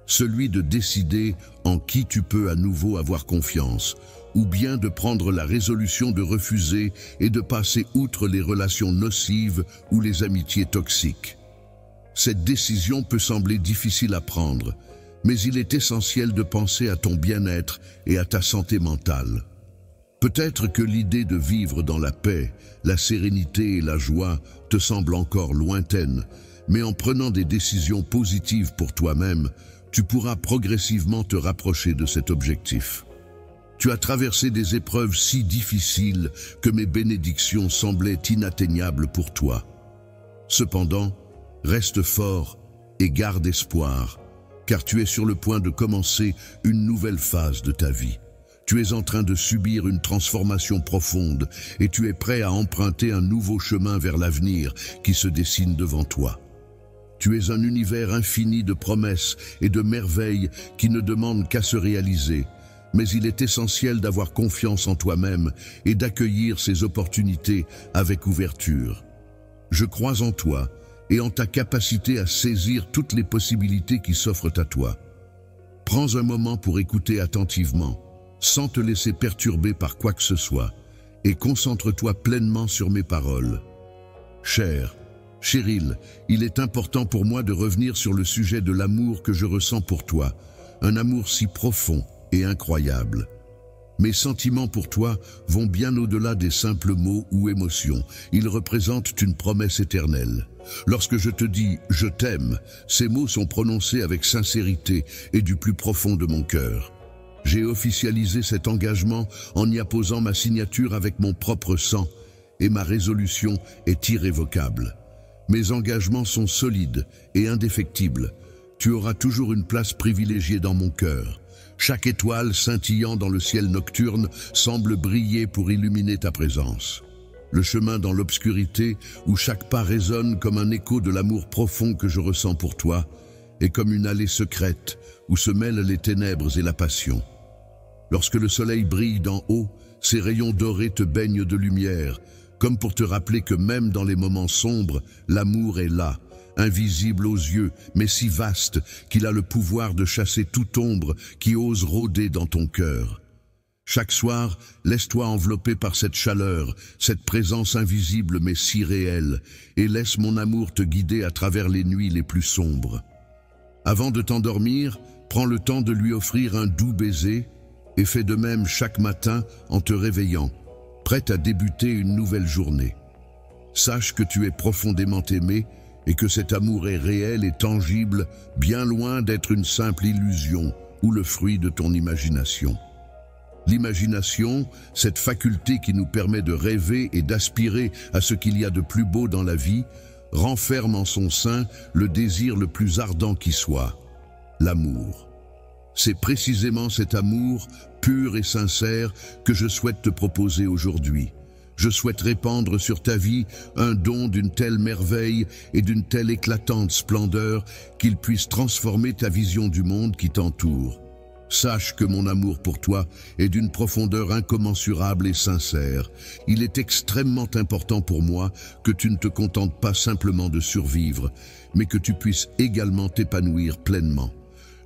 celui de décider en qui tu peux à nouveau avoir confiance, ou bien de prendre la résolution de refuser et de passer outre les relations nocives ou les amitiés toxiques. Cette décision peut sembler difficile à prendre, mais il est essentiel de penser à ton bien-être et à ta santé mentale. Peut-être que l'idée de vivre dans la paix, la sérénité et la joie te semble encore lointaine, mais en prenant des décisions positives pour toi-même, tu pourras progressivement te rapprocher de cet objectif. Tu as traversé des épreuves si difficiles que mes bénédictions semblaient inatteignables pour toi. Cependant, reste fort et garde espoir, car tu es sur le point de commencer une nouvelle phase de ta vie. Tu es en train de subir une transformation profonde et tu es prêt à emprunter un nouveau chemin vers l'avenir qui se dessine devant toi. Tu es un univers infini de promesses et de merveilles qui ne demandent qu'à se réaliser, mais il est essentiel d'avoir confiance en toi-même et d'accueillir ces opportunités avec ouverture. Je crois en toi et en ta capacité à saisir toutes les possibilités qui s'offrent à toi. Prends un moment pour écouter attentivement, sans te laisser perturber par quoi que ce soit, et concentre-toi pleinement sur mes paroles. Cher Cheryl, il est important pour moi de revenir sur le sujet de l'amour que je ressens pour toi, un amour si profond et incroyable. Mes sentiments pour toi vont bien au-delà des simples mots ou émotions. Ils représentent une promesse éternelle. Lorsque je te dis « je t'aime », ces mots sont prononcés avec sincérité et du plus profond de mon cœur. J'ai officialisé cet engagement en y apposant ma signature avec mon propre sang et ma résolution est irrévocable. Mes engagements sont solides et indéfectibles. Tu auras toujours une place privilégiée dans mon cœur. Chaque étoile scintillant dans le ciel nocturne semble briller pour illuminer ta présence. Le chemin dans l'obscurité, où chaque pas résonne comme un écho de l'amour profond que je ressens pour toi, est comme une allée secrète où se mêlent les ténèbres et la passion. Lorsque le soleil brille d'en haut, ses rayons dorés te baignent de lumière, comme pour te rappeler que même dans les moments sombres, l'amour est là, invisible aux yeux, mais si vaste qu'il a le pouvoir de chasser toute ombre qui ose rôder dans ton cœur. Chaque soir, laisse-toi envelopper par cette chaleur, cette présence invisible mais si réelle, et laisse mon amour te guider à travers les nuits les plus sombres. Avant de t'endormir, prends le temps de lui offrir un doux baiser et fais de même chaque matin en te réveillant, prête à débuter une nouvelle journée. Sache que tu es profondément aimé et que cet amour est réel et tangible, bien loin d'être une simple illusion ou le fruit de ton imagination. L'imagination, cette faculté qui nous permet de rêver et d'aspirer à ce qu'il y a de plus beau dans la vie, renferme en son sein le désir le plus ardent qui soit, l'amour. C'est précisément cet amour, pur et sincère, que je souhaite te proposer aujourd'hui. Je souhaite répandre sur ta vie un don d'une telle merveille et d'une telle éclatante splendeur qu'il puisse transformer ta vision du monde qui t'entoure. Sache que mon amour pour toi est d'une profondeur incommensurable et sincère. Il est extrêmement important pour moi que tu ne te contentes pas simplement de survivre, mais que tu puisses également t'épanouir pleinement.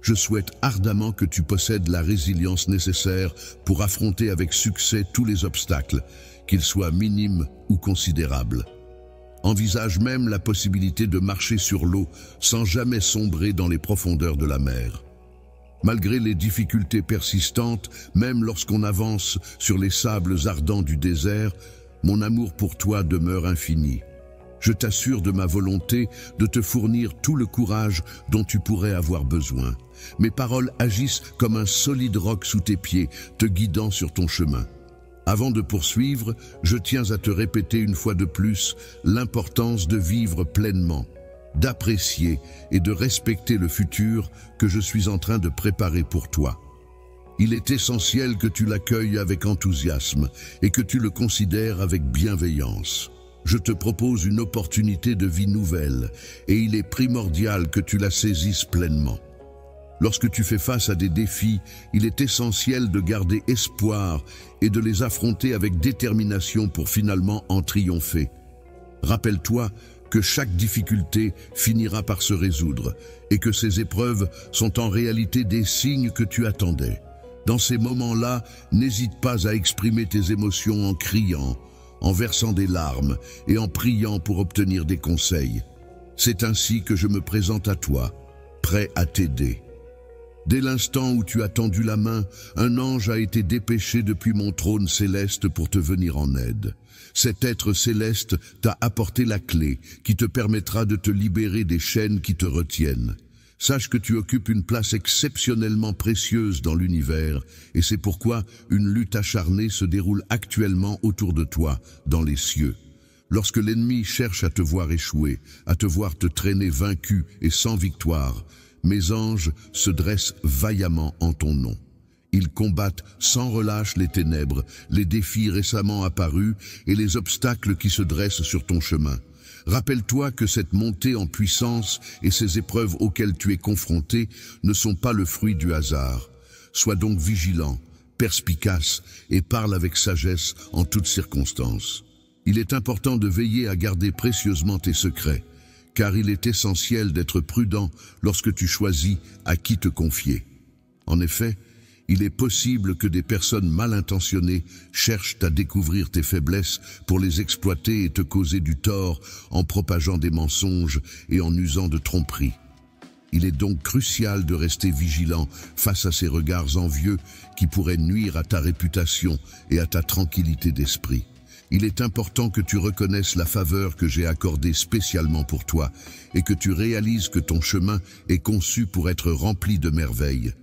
Je souhaite ardemment que tu possèdes la résilience nécessaire pour affronter avec succès tous les obstacles, qu'ils soient minimes ou considérables. Envisage même la possibilité de marcher sur l'eau sans jamais sombrer dans les profondeurs de la mer. Malgré les difficultés persistantes, même lorsqu'on avance sur les sables ardents du désert, mon amour pour toi demeure infini. Je t'assure de ma volonté de te fournir tout le courage dont tu pourrais avoir besoin. Mes paroles agissent comme un solide roc sous tes pieds, te guidant sur ton chemin. Avant de poursuivre, je tiens à te répéter une fois de plus l'importance de vivre pleinement, d'apprécier et de respecter le futur que je suis en train de préparer pour toi. Il est essentiel que tu l'accueilles avec enthousiasme et que tu le considères avec bienveillance. Je te propose une opportunité de vie nouvelle et il est primordial que tu la saisisses pleinement. Lorsque tu fais face à des défis, il est essentiel de garder espoir et de les affronter avec détermination pour finalement en triompher. Rappelle-toi que chaque difficulté finira par se résoudre et que ces épreuves sont en réalité des signes que tu attendais. Dans ces moments-là, n'hésite pas à exprimer tes émotions en criant, en versant des larmes et en priant pour obtenir des conseils. C'est ainsi que je me présente à toi, prêt à t'aider. Dès l'instant où tu as tendu la main, un ange a été dépêché depuis mon trône céleste pour te venir en aide. Cet être céleste t'a apporté la clé qui te permettra de te libérer des chaînes qui te retiennent. Sache que tu occupes une place exceptionnellement précieuse dans l'univers et c'est pourquoi une lutte acharnée se déroule actuellement autour de toi, dans les cieux. Lorsque l'ennemi cherche à te voir échouer, à te voir te traîner vaincu et sans victoire, mes anges se dressent vaillamment en ton nom. Ils combattent sans relâche les ténèbres, les défis récemment apparus et les obstacles qui se dressent sur ton chemin. Rappelle-toi que cette montée en puissance et ces épreuves auxquelles tu es confronté ne sont pas le fruit du hasard. Sois donc vigilant, perspicace et parle avec sagesse en toutes circonstances. Il est important de veiller à garder précieusement tes secrets, car il est essentiel d'être prudent lorsque tu choisis à qui te confier. En effet, il est possible que des personnes mal intentionnées cherchent à découvrir tes faiblesses pour les exploiter et te causer du tort en propageant des mensonges et en usant de tromperies. Il est donc crucial de rester vigilant face à ces regards envieux qui pourraient nuire à ta réputation et à ta tranquillité d'esprit. Il est important que tu reconnaisses la faveur que j'ai accordée spécialement pour toi et que tu réalises que ton chemin est conçu pour être rempli de merveilles.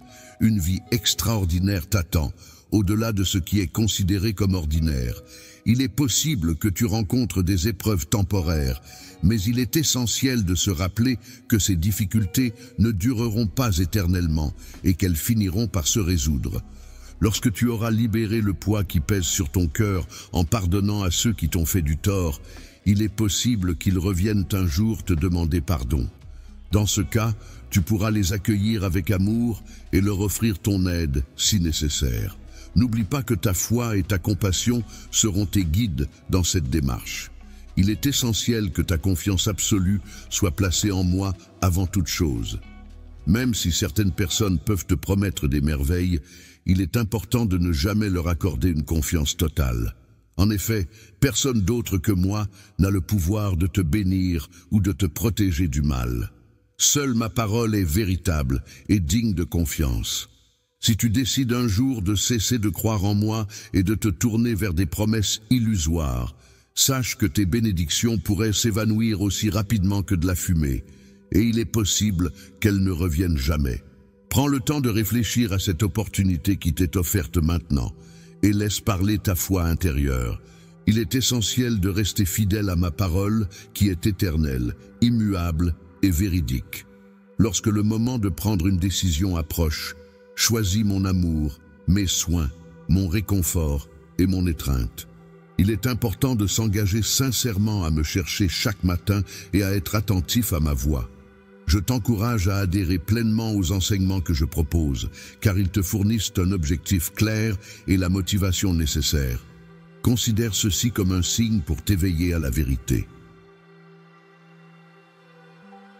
Une vie extraordinaire t'attend, au-delà de ce qui est considéré comme ordinaire. Il est possible que tu rencontres des épreuves temporaires, mais il est essentiel de se rappeler que ces difficultés ne dureront pas éternellement et qu'elles finiront par se résoudre. Lorsque tu auras libéré le poids qui pèse sur ton cœur en pardonnant à ceux qui t'ont fait du tort, il est possible qu'ils reviennent un jour te demander pardon. Dans ce cas, tu pourras les accueillir avec amour et leur offrir ton aide si nécessaire. N'oublie pas que ta foi et ta compassion seront tes guides dans cette démarche. Il est essentiel que ta confiance absolue soit placée en moi avant toute chose. Même si certaines personnes peuvent te promettre des merveilles, il est important de ne jamais leur accorder une confiance totale. En effet, personne d'autre que moi n'a le pouvoir de te bénir ou de te protéger du mal. Seule ma parole est véritable et digne de confiance. Si tu décides un jour de cesser de croire en moi et de te tourner vers des promesses illusoires, sache que tes bénédictions pourraient s'évanouir aussi rapidement que de la fumée, et il est possible qu'elles ne reviennent jamais. Prends le temps de réfléchir à cette opportunité qui t'est offerte maintenant et laisse parler ta foi intérieure. Il est essentiel de rester fidèle à ma parole qui est éternelle, immuable et véridique. Lorsque le moment de prendre une décision approche, choisis mon amour, mes soins, mon réconfort et mon étreinte. Il est important de s'engager sincèrement à me chercher chaque matin et à être attentif à ma voix. Je t'encourage à adhérer pleinement aux enseignements que je propose, car ils te fournissent un objectif clair et la motivation nécessaire. Considère ceci comme un signe pour t'éveiller à la vérité.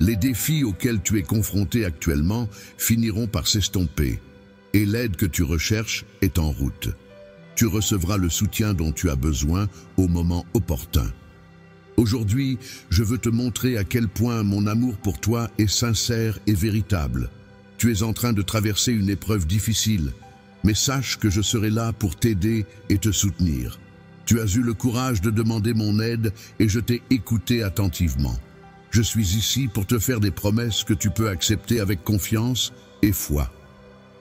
Les défis auxquels tu es confronté actuellement finiront par s'estomper, et l'aide que tu recherches est en route. Tu recevras le soutien dont tu as besoin au moment opportun. Aujourd'hui, je veux te montrer à quel point mon amour pour toi est sincère et véritable. Tu es en train de traverser une épreuve difficile, mais sache que je serai là pour t'aider et te soutenir. Tu as eu le courage de demander mon aide et je t'ai écouté attentivement. Je suis ici pour te faire des promesses que tu peux accepter avec confiance et foi.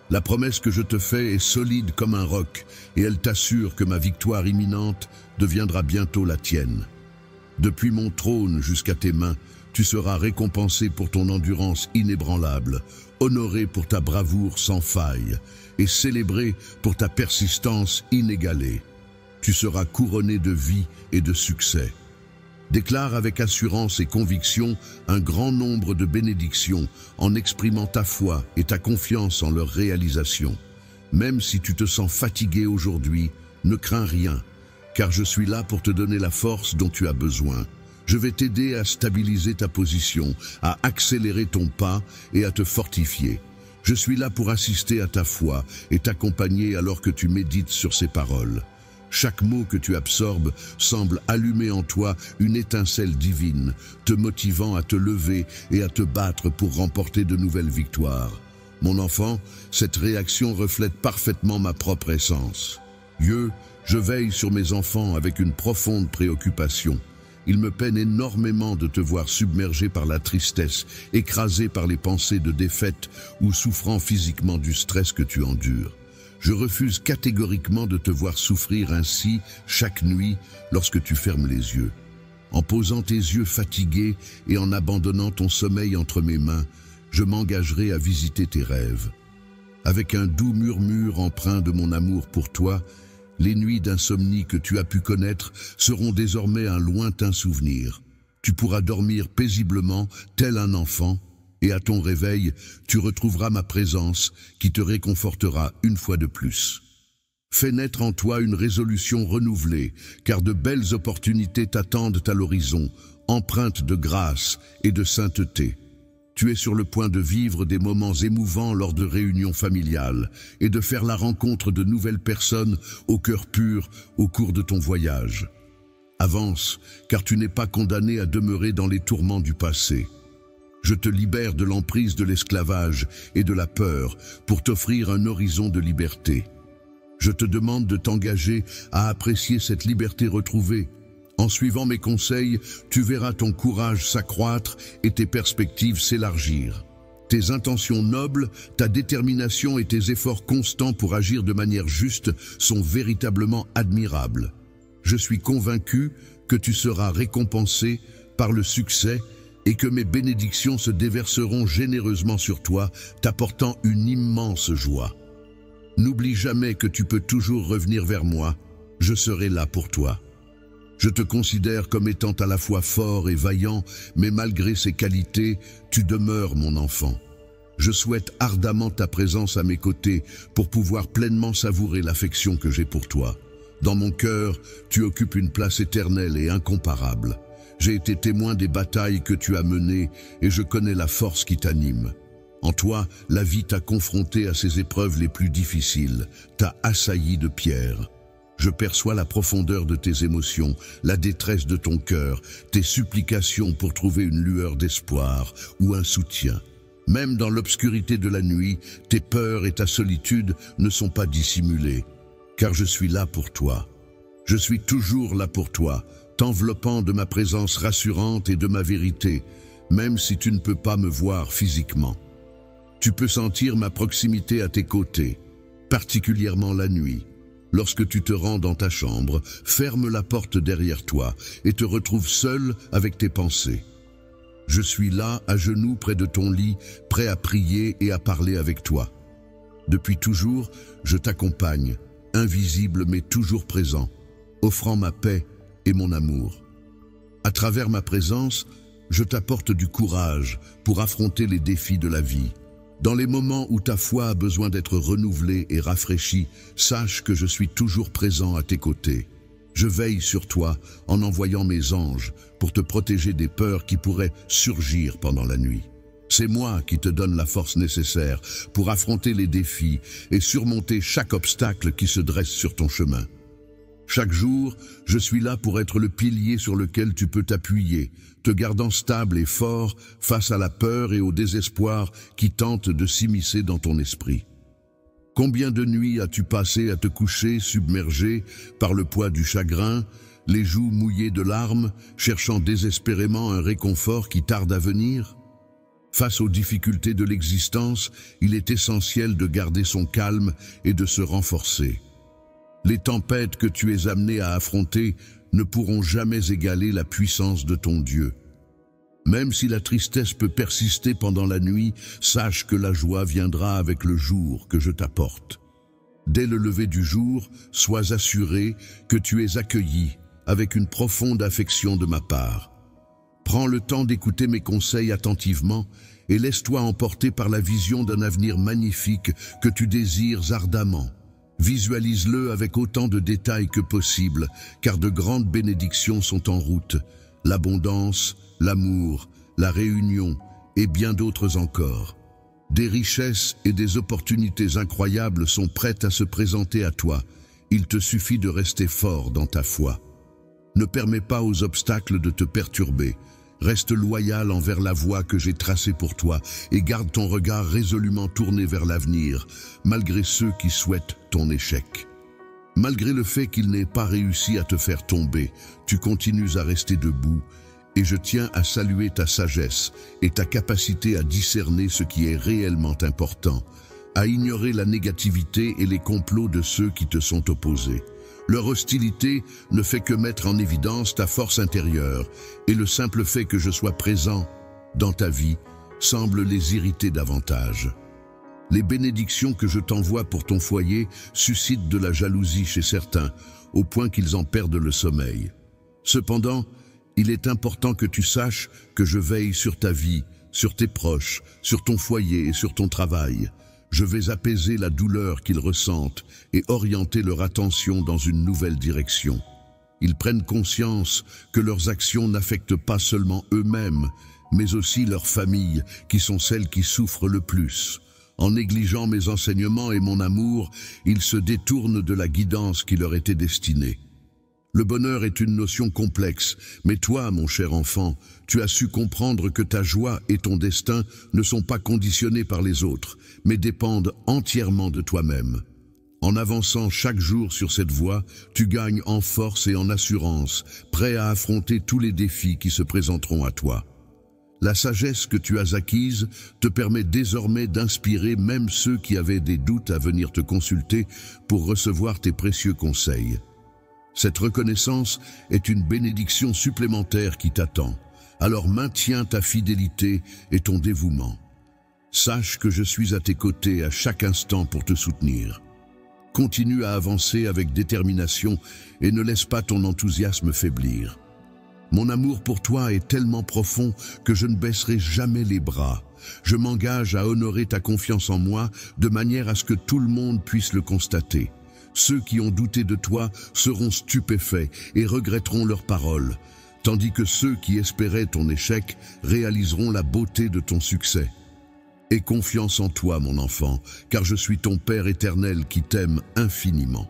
La promesse que je te fais est solide comme un roc et elle t'assure que ma victoire imminente deviendra bientôt la tienne. Depuis mon trône jusqu'à tes mains, tu seras récompensé pour ton endurance inébranlable, honoré pour ta bravoure sans faille et célébré pour ta persistance inégalée. Tu seras couronné de vie et de succès. Déclare avec assurance et conviction un grand nombre de bénédictions en exprimant ta foi et ta confiance en leur réalisation. Même si tu te sens fatigué aujourd'hui, ne crains rien, car je suis là pour te donner la force dont tu as besoin. Je vais t'aider à stabiliser ta position, à accélérer ton pas et à te fortifier. Je suis là pour assister à ta foi et t'accompagner alors que tu médites sur ces paroles. Chaque mot que tu absorbes semble allumer en toi une étincelle divine, te motivant à te lever et à te battre pour remporter de nouvelles victoires. Mon enfant, cette réaction reflète parfaitement ma propre essence. Je veille sur mes enfants avec une profonde préoccupation. Il me peine énormément de te voir submergé par la tristesse, écrasé par les pensées de défaite ou souffrant physiquement du stress que tu endures. Je refuse catégoriquement de te voir souffrir ainsi chaque nuit lorsque tu fermes les yeux. En posant tes yeux fatigués et en abandonnant ton sommeil entre mes mains, je m'engagerai à visiter tes rêves. Avec un doux murmure empreint de mon amour pour toi, les nuits d'insomnie que tu as pu connaître seront désormais un lointain souvenir. Tu pourras dormir paisiblement, tel un enfant, et à ton réveil, tu retrouveras ma présence qui te réconfortera une fois de plus. Fais naître en toi une résolution renouvelée, car de belles opportunités t'attendent à l'horizon, empreintes de grâce et de sainteté. Tu es sur le point de vivre des moments émouvants lors de réunions familiales et de faire la rencontre de nouvelles personnes au cœur pur au cours de ton voyage. Avance, car tu n'es pas condamné à demeurer dans les tourments du passé. Je te libère de l'emprise de l'esclavage et de la peur pour t'offrir un horizon de liberté. Je te demande de t'engager à apprécier cette liberté retrouvée. En suivant mes conseils, tu verras ton courage s'accroître et tes perspectives s'élargir. Tes intentions nobles, ta détermination et tes efforts constants pour agir de manière juste sont véritablement admirables. Je suis convaincu que tu seras récompensé par le succès et que mes bénédictions se déverseront généreusement sur toi, t'apportant une immense joie. N'oublie jamais que tu peux toujours revenir vers moi, je serai là pour toi. Je te considère comme étant à la fois fort et vaillant, mais malgré ces qualités, tu demeures mon enfant. Je souhaite ardemment ta présence à mes côtés pour pouvoir pleinement savourer l'affection que j'ai pour toi. Dans mon cœur, tu occupes une place éternelle et incomparable. J'ai été témoin des batailles que tu as menées et je connais la force qui t'anime. En toi, la vie t'a confronté à ces épreuves les plus difficiles, t'a assailli de pierres. Je perçois la profondeur de tes émotions, la détresse de ton cœur, tes supplications pour trouver une lueur d'espoir ou un soutien. Même dans l'obscurité de la nuit, tes peurs et ta solitude ne sont pas dissimulées, car je suis là pour toi. Je suis toujours là pour toi, t'enveloppant de ma présence rassurante et de ma vérité, même si tu ne peux pas me voir physiquement. Tu peux sentir ma proximité à tes côtés, particulièrement la nuit. Lorsque tu te rends dans ta chambre, ferme la porte derrière toi et te retrouve seul avec tes pensées. Je suis là, à genoux près de ton lit, prêt à prier et à parler avec toi. Depuis toujours, je t'accompagne, invisible mais toujours présent, offrant ma paix et mon amour. À travers ma présence, je t'apporte du courage pour affronter les défis de la vie. Dans les moments où ta foi a besoin d'être renouvelée et rafraîchie, sache que je suis toujours présent à tes côtés. Je veille sur toi en envoyant mes anges pour te protéger des peurs qui pourraient surgir pendant la nuit. C'est moi qui te donne la force nécessaire pour affronter les défis et surmonter chaque obstacle qui se dresse sur ton chemin. Chaque jour, je suis là pour être le pilier sur lequel tu peux t'appuyer, te gardant stable et fort face à la peur et au désespoir qui tentent de s'immiscer dans ton esprit. Combien de nuits as-tu passé à te coucher submergé par le poids du chagrin, les joues mouillées de larmes, cherchant désespérément un réconfort qui tarde à venir ? Face aux difficultés de l'existence, il est essentiel de garder son calme et de se renforcer. Les tempêtes que tu es amené à affronter ne pourront jamais égaler la puissance de ton Dieu. Même si la tristesse peut persister pendant la nuit, sache que la joie viendra avec le jour que je t'apporte. Dès le lever du jour, sois assuré que tu es accueilli avec une profonde affection de ma part. Prends le temps d'écouter mes conseils attentivement et laisse-toi emporter par la vision d'un avenir magnifique que tu désires ardemment. Visualise-le avec autant de détails que possible, car de grandes bénédictions sont en route. L'abondance, l'amour, la réunion et bien d'autres encore. Des richesses et des opportunités incroyables sont prêtes à se présenter à toi. Il te suffit de rester fort dans ta foi. Ne permets pas aux obstacles de te perturber. Reste loyal envers la voie que j'ai tracée pour toi et garde ton regard résolument tourné vers l'avenir, malgré ceux qui souhaitent ton échec. Malgré le fait qu'ils n'aient pas réussi à te faire tomber, tu continues à rester debout et je tiens à saluer ta sagesse et ta capacité à discerner ce qui est réellement important, à ignorer la négativité et les complots de ceux qui te sont opposés. Leur hostilité ne fait que mettre en évidence ta force intérieure et le simple fait que je sois présent dans ta vie semble les irriter davantage. Les bénédictions que je t'envoie pour ton foyer suscitent de la jalousie chez certains, au point qu'ils en perdent le sommeil. Cependant, il est important que tu saches que je veille sur ta vie, sur tes proches, sur ton foyer et sur ton travail. Je vais apaiser la douleur qu'ils ressentent et orienter leur attention dans une nouvelle direction. Ils prennent conscience que leurs actions n'affectent pas seulement eux-mêmes, mais aussi leurs familles, qui sont celles qui souffrent le plus. En négligeant mes enseignements et mon amour, ils se détournent de la guidance qui leur était destinée. Le bonheur est une notion complexe, mais toi, mon cher enfant, tu as su comprendre que ta joie et ton destin ne sont pas conditionnés par les autres, mais dépendent entièrement de toi-même. En avançant chaque jour sur cette voie, tu gagnes en force et en assurance, prêt à affronter tous les défis qui se présenteront à toi. La sagesse que tu as acquise te permet désormais d'inspirer même ceux qui avaient des doutes à venir te consulter pour recevoir tes précieux conseils. Cette reconnaissance est une bénédiction supplémentaire qui t'attend. Alors maintiens ta fidélité et ton dévouement. Sache que je suis à tes côtés à chaque instant pour te soutenir. Continue à avancer avec détermination et ne laisse pas ton enthousiasme faiblir. Mon amour pour toi est tellement profond que je ne baisserai jamais les bras. Je m'engage à honorer ta confiance en moi de manière à ce que tout le monde puisse le constater. Ceux qui ont douté de toi seront stupéfaits et regretteront leurs paroles, tandis que ceux qui espéraient ton échec réaliseront la beauté de ton succès. Aie confiance en toi, mon enfant, car je suis ton Père éternel qui t'aime infiniment.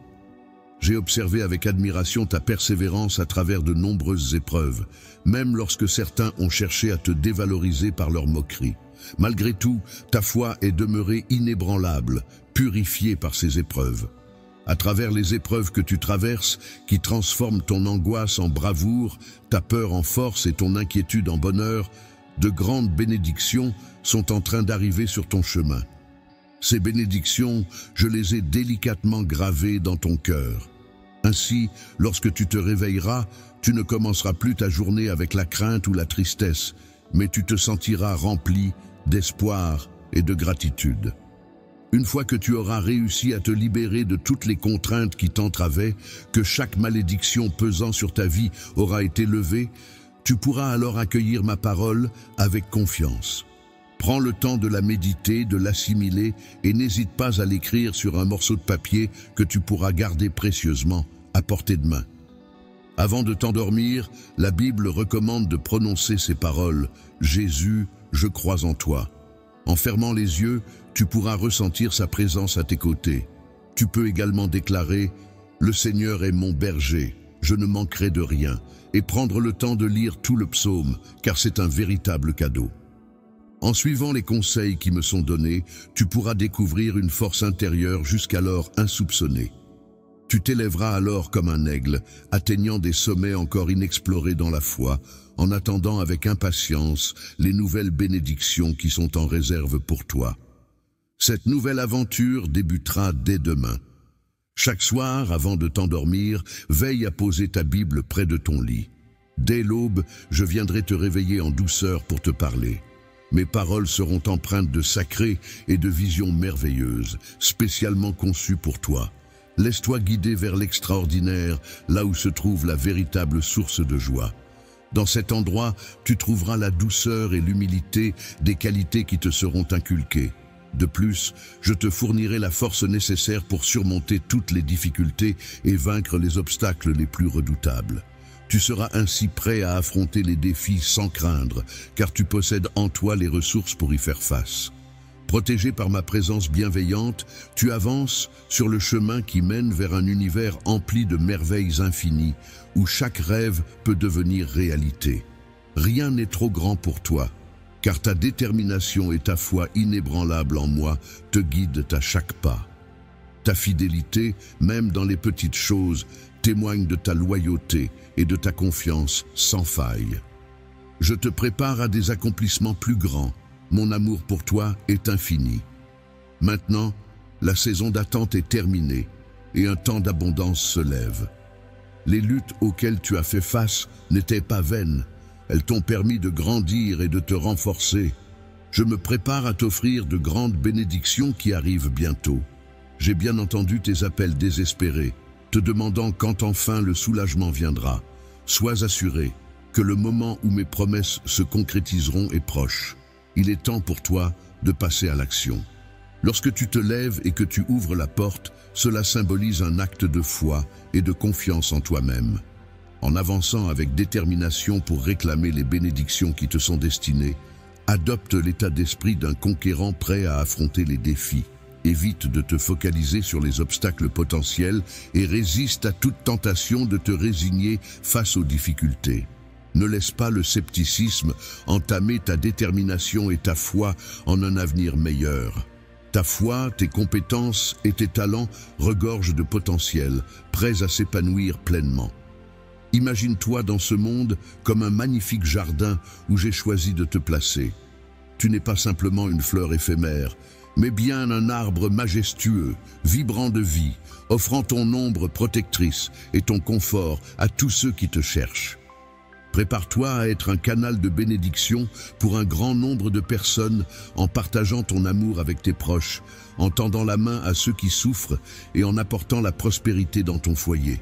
J'ai observé avec admiration ta persévérance à travers de nombreuses épreuves, même lorsque certains ont cherché à te dévaloriser par leur moquerie. Malgré tout, ta foi est demeurée inébranlable, purifiée par ces épreuves. À travers les épreuves que tu traverses, qui transforment ton angoisse en bravoure, ta peur en force et ton inquiétude en bonheur, de grandes bénédictions sont en train d'arriver sur ton chemin. Ces bénédictions, je les ai délicatement gravées dans ton cœur. Ainsi, lorsque tu te réveilleras, tu ne commenceras plus ta journée avec la crainte ou la tristesse, mais tu te sentiras rempli d'espoir et de gratitude. Une fois que tu auras réussi à te libérer de toutes les contraintes qui t'entravaient, que chaque malédiction pesant sur ta vie aura été levée, Tu pourras alors accueillir ma parole avec confiance. Prends le temps de la méditer, de l'assimiler et n'hésite pas à l'écrire sur un morceau de papier que tu pourras garder précieusement à portée de main. Avant de t'endormir, la Bible recommande de prononcer ces paroles « Jésus, je crois en toi ». En fermant les yeux, tu pourras ressentir sa présence à tes côtés. Tu peux également déclarer « Le Seigneur est mon berger, je ne manquerai de rien » et prendre le temps de lire tout le psaume, car c'est un véritable cadeau. En suivant les conseils qui me sont donnés, tu pourras découvrir une force intérieure jusqu'alors insoupçonnée. Tu t'élèveras alors comme un aigle, atteignant des sommets encore inexplorés dans la foi, en attendant avec impatience les nouvelles bénédictions qui sont en réserve pour toi. Cette nouvelle aventure débutera dès demain. Chaque soir, avant de t'endormir, veille à poser ta Bible près de ton lit. Dès l'aube, je viendrai te réveiller en douceur pour te parler. Mes paroles seront empreintes de sacré et de visions merveilleuses, spécialement conçues pour toi. Laisse-toi guider vers l'extraordinaire, là où se trouve la véritable source de joie. Dans cet endroit, tu trouveras la douceur et l'humilité, des qualités qui te seront inculquées. De plus, je te fournirai la force nécessaire pour surmonter toutes les difficultés et vaincre les obstacles les plus redoutables. Tu seras ainsi prêt à affronter les défis sans craindre, car tu possèdes en toi les ressources pour y faire face. Protégé par ma présence bienveillante, tu avances sur le chemin qui mène vers un univers empli de merveilles infinies, où chaque rêve peut devenir réalité. Rien n'est trop grand pour toi, car ta détermination et ta foi inébranlable en moi te guident à chaque pas. Ta fidélité, même dans les petites choses, témoigne de ta loyauté et de ta confiance sans faille. Je te prépare à des accomplissements plus grands. Mon amour pour toi est infini. Maintenant, la saison d'attente est terminée et un temps d'abondance se lève. Les luttes auxquelles tu as fait face n'étaient pas vaines. Elles t'ont permis de grandir et de te renforcer. Je me prépare à t'offrir de grandes bénédictions qui arrivent bientôt. J'ai bien entendu tes appels désespérés, te demandant quand enfin le soulagement viendra. Sois assuré que le moment où mes promesses se concrétiseront est proche. Il est temps pour toi de passer à l'action. Lorsque tu te lèves et que tu ouvres la porte, cela symbolise un acte de foi et de confiance en toi-même. En avançant avec détermination pour réclamer les bénédictions qui te sont destinées, adopte l'état d'esprit d'un conquérant prêt à affronter les défis. Évite de te focaliser sur les obstacles potentiels et résiste à toute tentation de te résigner face aux difficultés. Ne laisse pas le scepticisme entamer ta détermination et ta foi en un avenir meilleur. Ta foi, tes compétences et tes talents regorgent de potentiel, prêts à s'épanouir pleinement. Imagine-toi dans ce monde comme un magnifique jardin où j'ai choisi de te placer. Tu n'es pas simplement une fleur éphémère, mais bien un arbre majestueux, vibrant de vie, offrant ton ombre protectrice et ton confort à tous ceux qui te cherchent. Prépare-toi à être un canal de bénédiction pour un grand nombre de personnes en partageant ton amour avec tes proches, en tendant la main à ceux qui souffrent et en apportant la prospérité dans ton foyer.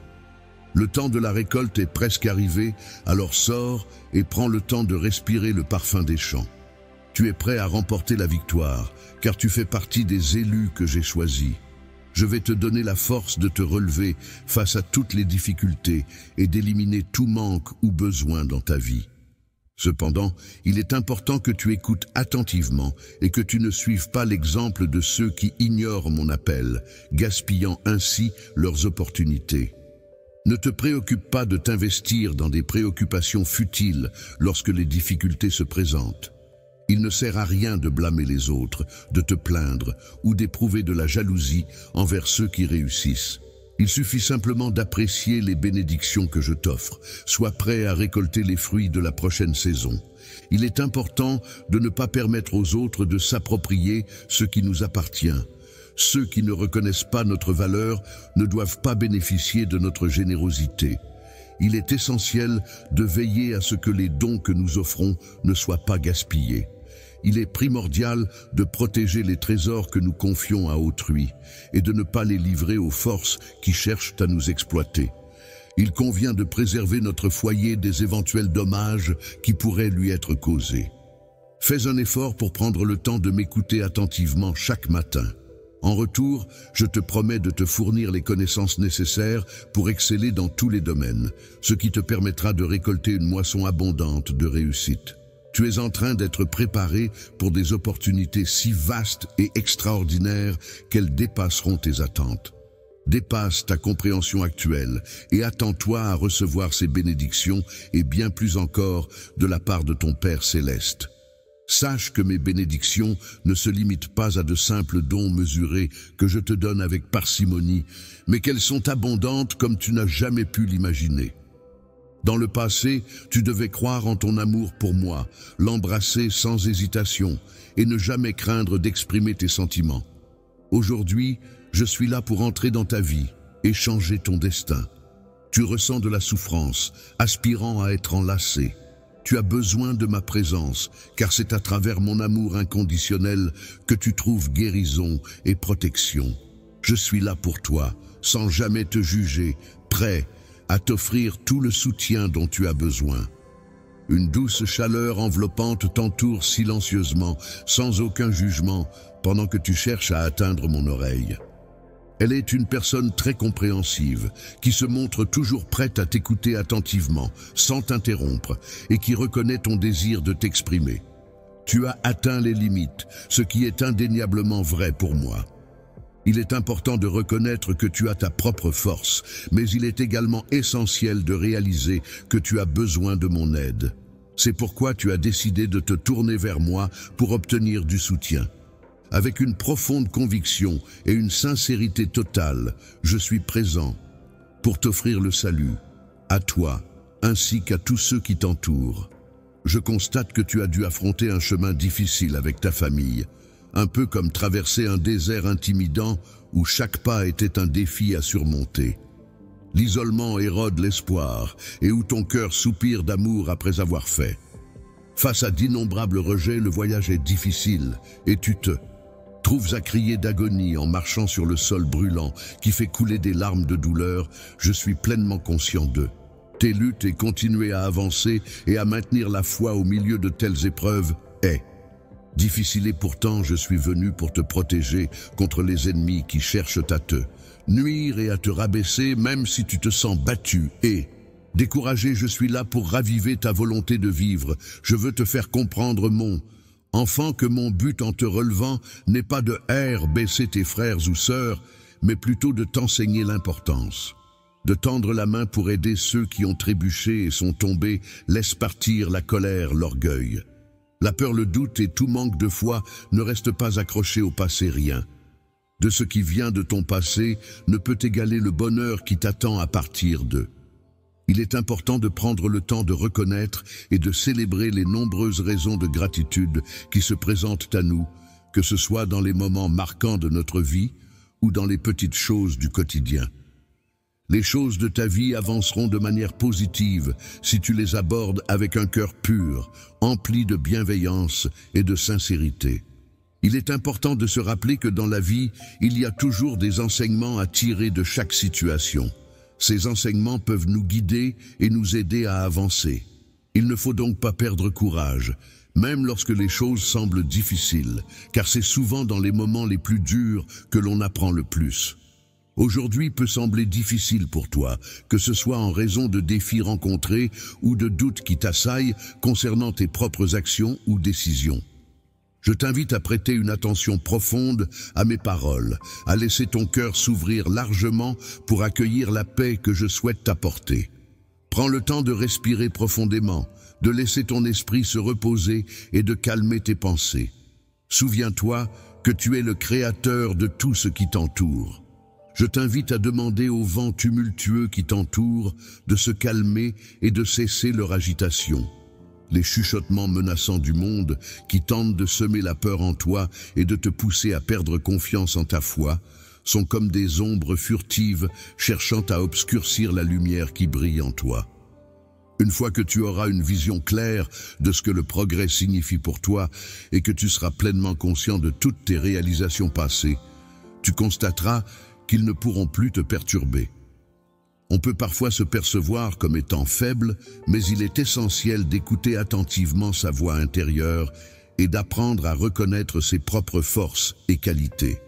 Le temps de la récolte est presque arrivé, alors sors et prends le temps de respirer le parfum des champs. Tu es prêt à remporter la victoire, car tu fais partie des élus que j'ai choisis. Je vais te donner la force de te relever face à toutes les difficultés et d'éliminer tout manque ou besoin dans ta vie. Cependant, il est important que tu écoutes attentivement et que tu ne suives pas l'exemple de ceux qui ignorent mon appel, gaspillant ainsi leurs opportunités. Ne te préoccupe pas de t'investir dans des préoccupations futiles lorsque les difficultés se présentent. Il ne sert à rien de blâmer les autres, de te plaindre ou d'éprouver de la jalousie envers ceux qui réussissent. Il suffit simplement d'apprécier les bénédictions que je t'offre. Sois prêt à récolter les fruits de la prochaine saison. Il est important de ne pas permettre aux autres de s'approprier ce qui nous appartient. Ceux qui ne reconnaissent pas notre valeur ne doivent pas bénéficier de notre générosité. Il est essentiel de veiller à ce que les dons que nous offrons ne soient pas gaspillés. Il est primordial de protéger les trésors que nous confions à autrui et de ne pas les livrer aux forces qui cherchent à nous exploiter. Il convient de préserver notre foyer des éventuels dommages qui pourraient lui être causés. Fais un effort pour prendre le temps de m'écouter attentivement chaque matin. En retour, je te promets de te fournir les connaissances nécessaires pour exceller dans tous les domaines, ce qui te permettra de récolter une moisson abondante de réussite. Tu es en train d'être préparé pour des opportunités si vastes et extraordinaires qu'elles dépasseront tes attentes. Dépasse ta compréhension actuelle et attends-toi à recevoir ces bénédictions et bien plus encore de la part de ton Père céleste. Sache que mes bénédictions ne se limitent pas à de simples dons mesurés que je te donne avec parcimonie, mais qu'elles sont abondantes comme tu n'as jamais pu l'imaginer. Dans le passé, tu devais croire en ton amour pour moi, l'embrasser sans hésitation et ne jamais craindre d'exprimer tes sentiments. Aujourd'hui, je suis là pour entrer dans ta vie et changer ton destin. Tu ressens de la souffrance, aspirant à être enlacé. Tu as besoin de ma présence, car c'est à travers mon amour inconditionnel que tu trouves guérison et protection. Je suis là pour toi, sans jamais te juger, prêt à t'offrir tout le soutien dont tu as besoin. Une douce chaleur enveloppante t'entoure silencieusement, sans aucun jugement, pendant que tu cherches à atteindre mon oreille. Elle est une personne très compréhensive, qui se montre toujours prête à t'écouter attentivement, sans t'interrompre, et qui reconnaît ton désir de t'exprimer. Tu as atteint les limites, ce qui est indéniablement vrai pour moi. Il est important de reconnaître que tu as ta propre force, mais il est également essentiel de réaliser que tu as besoin de mon aide. C'est pourquoi tu as décidé de te tourner vers moi pour obtenir du soutien. Avec une profonde conviction et une sincérité totale, je suis présent pour t'offrir le salut, à toi, ainsi qu'à tous ceux qui t'entourent. Je constate que tu as dû affronter un chemin difficile avec ta famille, un peu comme traverser un désert intimidant où chaque pas était un défi à surmonter. L'isolement érode l'espoir et où ton cœur soupire d'amour après avoir fait. Face à d'innombrables rejets, le voyage est difficile et tu te trouves à crier d'agonie en marchant sur le sol brûlant qui fait couler des larmes de douleur. Je suis pleinement conscient d'eux. Tes luttes et continuer à avancer et à maintenir la foi au milieu de telles épreuves est difficile et pourtant je suis venu pour te protéger contre les ennemis qui cherchent à te nuire et à te rabaisser même si tu te sens battu et découragé. Je suis là pour raviver ta volonté de vivre. Je veux te faire comprendre mon enfant que mon but en te relevant n'est pas de baisser tes frères ou sœurs, mais plutôt de t'enseigner l'importance. De tendre la main pour aider ceux qui ont trébuché et sont tombés, laisse partir la colère, l'orgueil. La peur, le doute et tout manque de foi ne restent pas accrochés au passé, rien de ce qui vient de ton passé ne peut égaler le bonheur qui t'attend à partir d'eux. Il est important de prendre le temps de reconnaître et de célébrer les nombreuses raisons de gratitude qui se présentent à nous, que ce soit dans les moments marquants de notre vie ou dans les petites choses du quotidien. Les choses de ta vie avanceront de manière positive si tu les abordes avec un cœur pur, empli de bienveillance et de sincérité. Il est important de se rappeler que dans la vie, il y a toujours des enseignements à tirer de chaque situation. Ces enseignements peuvent nous guider et nous aider à avancer. Il ne faut donc pas perdre courage, même lorsque les choses semblent difficiles, car c'est souvent dans les moments les plus durs que l'on apprend le plus. Aujourd'hui peut sembler difficile pour toi, que ce soit en raison de défis rencontrés ou de doutes qui t'assaillent concernant tes propres actions ou décisions. Je t'invite à prêter une attention profonde à mes paroles, à laisser ton cœur s'ouvrir largement pour accueillir la paix que je souhaite t'apporter. Prends le temps de respirer profondément, de laisser ton esprit se reposer et de calmer tes pensées. Souviens-toi que tu es le créateur de tout ce qui t'entoure. Je t'invite à demander aux vents tumultueux qui t'entourent de se calmer et de cesser leur agitation. Les chuchotements menaçants du monde qui tentent de semer la peur en toi et de te pousser à perdre confiance en ta foi sont comme des ombres furtives cherchant à obscurcir la lumière qui brille en toi. Une fois que tu auras une vision claire de ce que le progrès signifie pour toi et que tu seras pleinement conscient de toutes tes réalisations passées, tu constateras qu'ils ne pourront plus te perturber. On peut parfois se percevoir comme étant faible, mais il est essentiel d'écouter attentivement sa voix intérieure et d'apprendre à reconnaître ses propres forces et qualités.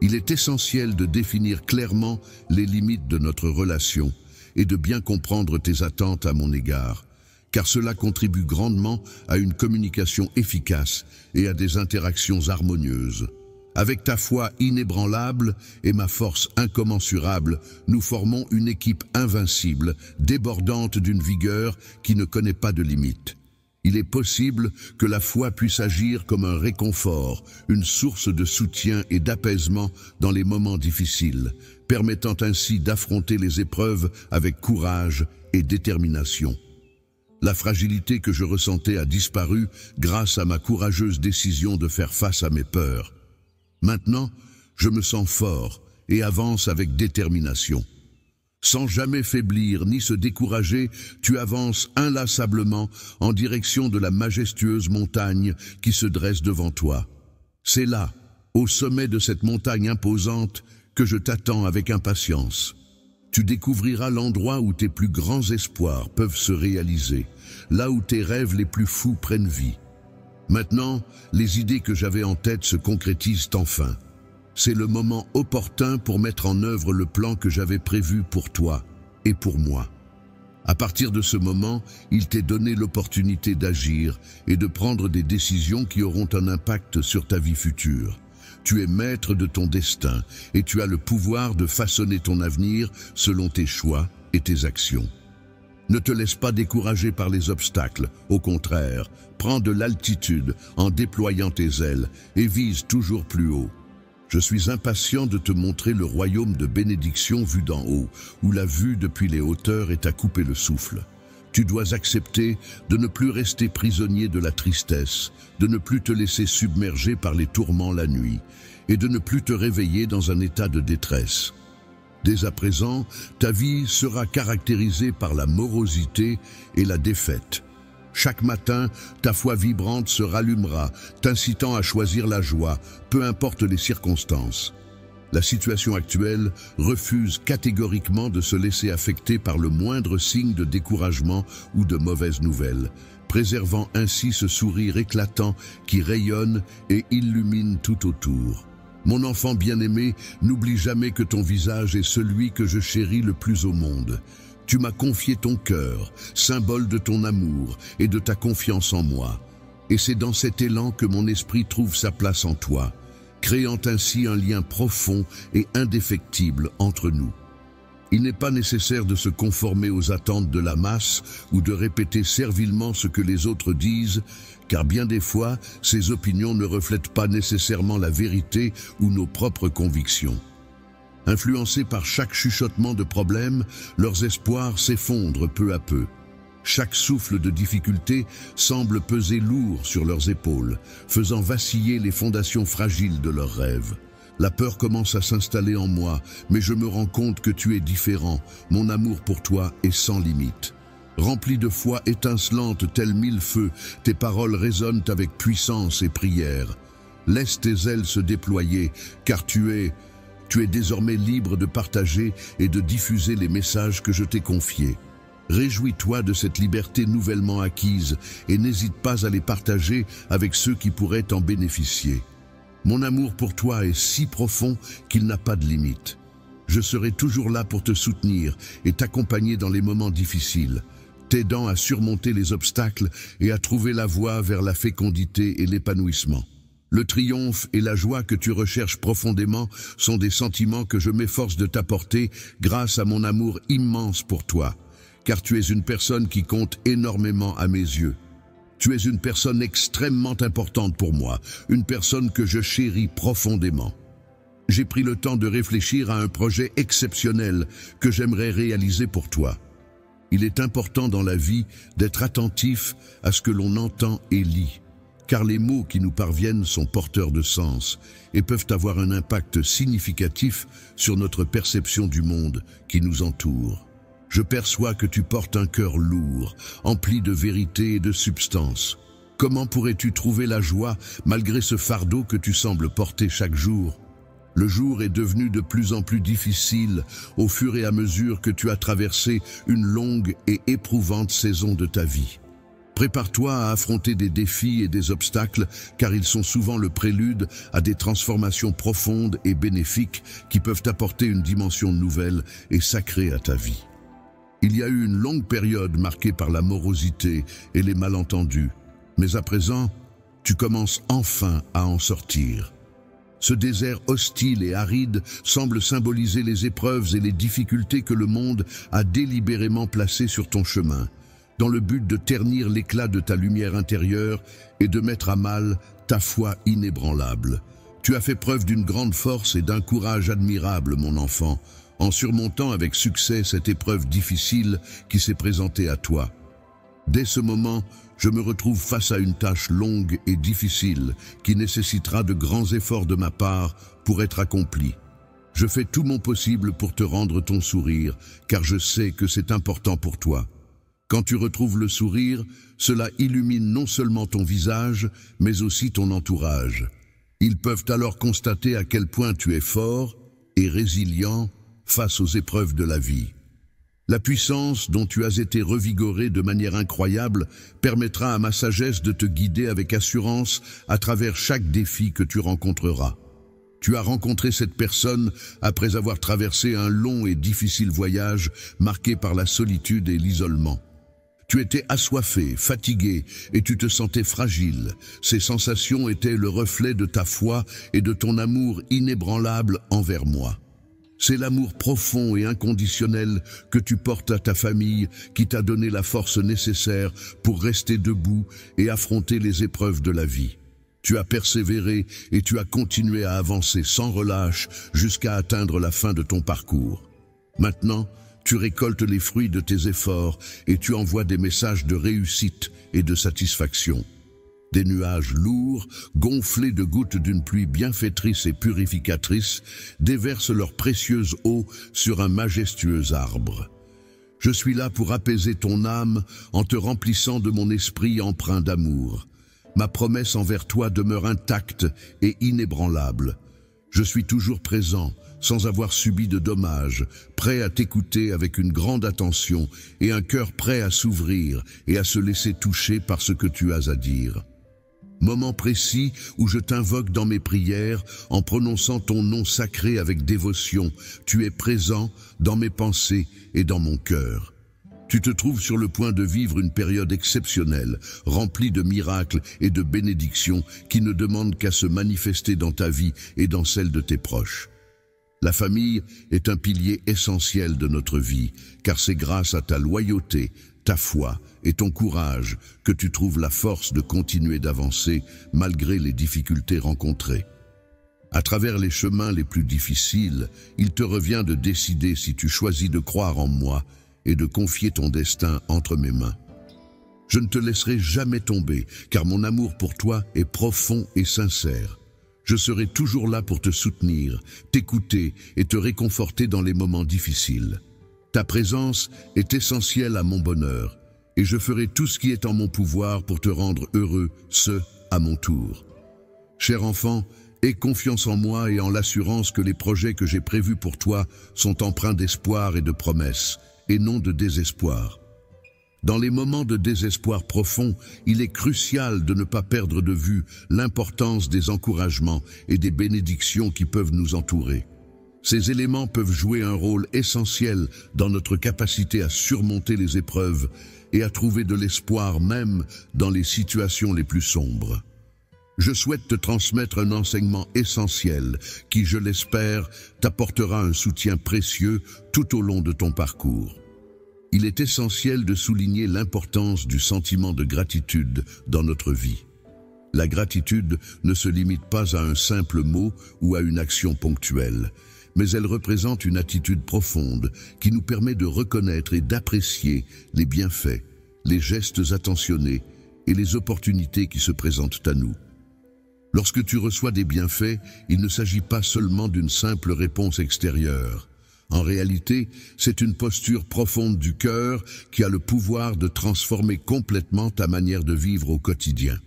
Il est essentiel de définir clairement les limites de notre relation et de bien comprendre tes attentes à mon égard, car cela contribue grandement à une communication efficace et à des interactions harmonieuses. Avec ta foi inébranlable et ma force incommensurable, nous formons une équipe invincible, débordante d'une vigueur qui ne connaît pas de limites. Il est possible que la foi puisse agir comme un réconfort, une source de soutien et d'apaisement dans les moments difficiles, permettant ainsi d'affronter les épreuves avec courage et détermination. La fragilité que je ressentais a disparu grâce à ma courageuse décision de faire face à mes peurs. Maintenant, je me sens fort et avance avec détermination. Sans jamais faiblir ni se décourager, tu avances inlassablement en direction de la majestueuse montagne qui se dresse devant toi. C'est là, au sommet de cette montagne imposante, que je t'attends avec impatience. Tu découvriras l'endroit où tes plus grands espoirs peuvent se réaliser, là où tes rêves les plus fous prennent vie. Maintenant, les idées que j'avais en tête se concrétisent enfin. C'est le moment opportun pour mettre en œuvre le plan que j'avais prévu pour toi et pour moi. À partir de ce moment, il t'est donné l'opportunité d'agir et de prendre des décisions qui auront un impact sur ta vie future. Tu es maître de ton destin et tu as le pouvoir de façonner ton avenir selon tes choix et tes actions. Ne te laisse pas décourager par les obstacles, au contraire, prends de l'altitude en déployant tes ailes et vise toujours plus haut. Je suis impatient de te montrer le royaume de bénédiction vu d'en haut, où la vue depuis les hauteurs est à couper le souffle. Tu dois accepter de ne plus rester prisonnier de la tristesse, de ne plus te laisser submerger par les tourments la nuit, et de ne plus te réveiller dans un état de détresse. Dès à présent, ta vie sera caractérisée par la morosité et la défaite. Chaque matin, ta foi vibrante se rallumera, t'incitant à choisir la joie, peu importe les circonstances. La situation actuelle refuse catégoriquement de se laisser affecter par le moindre signe de découragement ou de mauvaises nouvelles, préservant ainsi ce sourire éclatant qui rayonne et illumine tout autour. Mon enfant bien-aimé, n'oublie jamais que ton visage est celui que je chéris le plus au monde. Tu m'as confié ton cœur, symbole de ton amour et de ta confiance en moi. Et c'est dans cet élan que mon esprit trouve sa place en toi, créant ainsi un lien profond et indéfectible entre nous. Il n'est pas nécessaire de se conformer aux attentes de la masse ou de répéter servilement ce que les autres disent, car bien des fois, ces opinions ne reflètent pas nécessairement la vérité ou nos propres convictions. Influencés par chaque chuchotement de problèmes, leurs espoirs s'effondrent peu à peu. Chaque souffle de difficulté semble peser lourd sur leurs épaules, faisant vaciller les fondations fragiles de leurs rêves. La peur commence à s'installer en moi, mais je me rends compte que tu es différent. Mon amour pour toi est sans limite. Rempli de foi étincelante telle mille feux, tes paroles résonnent avec puissance et prière. Laisse tes ailes se déployer, car tu es désormais libre de partager et de diffuser les messages que je t'ai confiés. Réjouis-toi de cette liberté nouvellement acquise et n'hésite pas à les partager avec ceux qui pourraient en bénéficier. Mon amour pour toi est si profond qu'il n'a pas de limite. Je serai toujours là pour te soutenir et t'accompagner dans les moments difficiles, t'aidant à surmonter les obstacles et à trouver la voie vers la fécondité et l'épanouissement. Le triomphe et la joie que tu recherches profondément sont des sentiments que je m'efforce de t'apporter grâce à mon amour immense pour toi, car tu es une personne qui compte énormément à mes yeux. Tu es une personne extrêmement importante pour moi, une personne que je chéris profondément. J'ai pris le temps de réfléchir à un projet exceptionnel que j'aimerais réaliser pour toi. Il est important dans la vie d'être attentif à ce que l'on entend et lit, car les mots qui nous parviennent sont porteurs de sens et peuvent avoir un impact significatif sur notre perception du monde qui nous entoure. Je perçois que tu portes un cœur lourd, empli de vérité et de substance. Comment pourrais-tu trouver la joie malgré ce fardeau que tu sembles porter chaque jour? Le jour est devenu de plus en plus difficile au fur et à mesure que tu as traversé une longue et éprouvante saison de ta vie. Prépare-toi à affronter des défis et des obstacles, car ils sont souvent le prélude à des transformations profondes et bénéfiques qui peuvent apporter une dimension nouvelle et sacrée à ta vie. Il y a eu une longue période marquée par la morosité et les malentendus, mais à présent, tu commences enfin à en sortir. Ce désert hostile et aride semble symboliser les épreuves et les difficultés que le monde a délibérément placées sur ton chemin, dans le but de ternir l'éclat de ta lumière intérieure et de mettre à mal ta foi inébranlable. Tu as fait preuve d'une grande force et d'un courage admirable, mon enfant, en surmontant avec succès cette épreuve difficile qui s'est présentée à toi. Dès ce moment, je me retrouve face à une tâche longue et difficile qui nécessitera de grands efforts de ma part pour être accomplie. Je fais tout mon possible pour te rendre ton sourire, car je sais que c'est important pour toi. Quand tu retrouves le sourire, cela illumine non seulement ton visage, mais aussi ton entourage. Ils peuvent alors constater à quel point tu es fort et résilient face aux épreuves de la vie. La puissance dont tu as été revigoré de manière incroyable permettra à ma sagesse de te guider avec assurance à travers chaque défi que tu rencontreras. Tu as rencontré cette personne après avoir traversé un long et difficile voyage marqué par la solitude et l'isolement. Tu étais assoiffé, fatigué et tu te sentais fragile. Ces sensations étaient le reflet de ta foi et de ton amour inébranlable envers moi. C'est l'amour profond et inconditionnel que tu portes à ta famille qui t'a donné la force nécessaire pour rester debout et affronter les épreuves de la vie. Tu as persévéré et tu as continué à avancer sans relâche jusqu'à atteindre la fin de ton parcours. Maintenant, tu récoltes les fruits de tes efforts et tu envoies des messages de réussite et de satisfaction. Des nuages lourds, gonflés de gouttes d'une pluie bienfaitrice et purificatrice, déversent leur précieuse eau sur un majestueux arbre. Je suis là pour apaiser ton âme en te remplissant de mon esprit empreint d'amour. Ma promesse envers toi demeure intacte et inébranlable. Je suis toujours présent, sans avoir subi de dommages, prêt à t'écouter avec une grande attention et un cœur prêt à s'ouvrir et à se laisser toucher par ce que tu as à dire. Moment précis où je t'invoque dans mes prières en prononçant ton nom sacré avec dévotion. Tu es présent dans mes pensées et dans mon cœur. Tu te trouves sur le point de vivre une période exceptionnelle, remplie de miracles et de bénédictions qui ne demandent qu'à se manifester dans ta vie et dans celle de tes proches. La famille est un pilier essentiel de notre vie, car c'est grâce à ta loyauté, ta foi et ton courage que tu trouves la force de continuer d'avancer malgré les difficultés rencontrées. À travers les chemins les plus difficiles, il te revient de décider si tu choisis de croire en moi et de confier ton destin entre mes mains. Je ne te laisserai jamais tomber, car mon amour pour toi est profond et sincère. Je serai toujours là pour te soutenir, t'écouter et te réconforter dans les moments difficiles. Ta présence est essentielle à mon bonheur, et je ferai tout ce qui est en mon pouvoir pour te rendre heureux, à mon tour. Cher enfant, aie confiance en moi et en l'assurance que les projets que j'ai prévus pour toi sont empreints d'espoir et de promesses, et non de désespoir. Dans les moments de désespoir profond, il est crucial de ne pas perdre de vue l'importance des encouragements et des bénédictions qui peuvent nous entourer. Ces éléments peuvent jouer un rôle essentiel dans notre capacité à surmonter les épreuves et à trouver de l'espoir même dans les situations les plus sombres. Je souhaite te transmettre un enseignement essentiel qui, je l'espère, t'apportera un soutien précieux tout au long de ton parcours. Il est essentiel de souligner l'importance du sentiment de gratitude dans notre vie. La gratitude ne se limite pas à un simple mot ou à une action ponctuelle, mais elle représente une attitude profonde qui nous permet de reconnaître et d'apprécier les bienfaits, les gestes attentionnés et les opportunités qui se présentent à nous. Lorsque tu reçois des bienfaits, il ne s'agit pas seulement d'une simple réponse extérieure. En réalité, c'est une posture profonde du cœur qui a le pouvoir de transformer complètement ta manière de vivre au quotidien.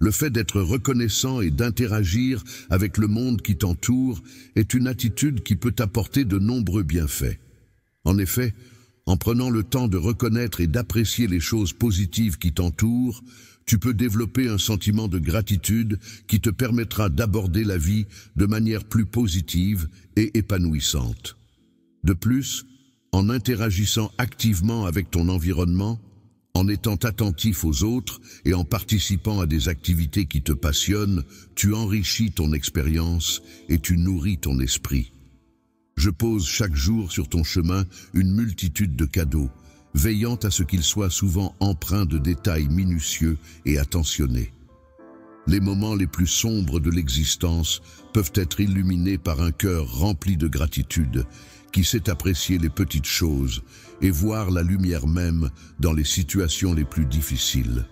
Le fait d'être reconnaissant et d'interagir avec le monde qui t'entoure est une attitude qui peut t'apporter de nombreux bienfaits. En effet, en prenant le temps de reconnaître et d'apprécier les choses positives qui t'entourent, tu peux développer un sentiment de gratitude qui te permettra d'aborder la vie de manière plus positive et épanouissante. De plus, en interagissant activement avec ton environnement, en étant attentif aux autres et en participant à des activités qui te passionnent, tu enrichis ton expérience et tu nourris ton esprit. Je pose chaque jour sur ton chemin une multitude de cadeaux, veillant à ce qu'ils soient souvent empreints de détails minutieux et attentionnés. Les moments les plus sombres de l'existence peuvent être illuminés par un cœur rempli de gratitude, qui sait apprécier les petites choses et voir la lumière même dans les situations les plus difficiles.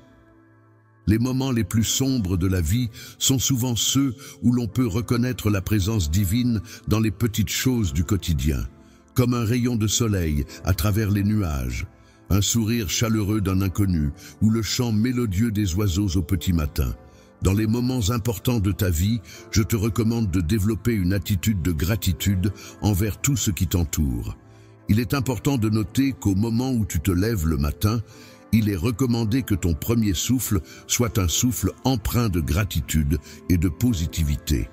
Les moments les plus sombres de la vie sont souvent ceux où l'on peut reconnaître la présence divine dans les petites choses du quotidien, comme un rayon de soleil à travers les nuages, un sourire chaleureux d'un inconnu ou le chant mélodieux des oiseaux au petit matin. Dans les moments importants de ta vie, je te recommande de développer une attitude de gratitude envers tout ce qui t'entoure. Il est important de noter qu'au moment où tu te lèves le matin, il est recommandé que ton premier souffle soit un souffle empreint de gratitude et de positivité.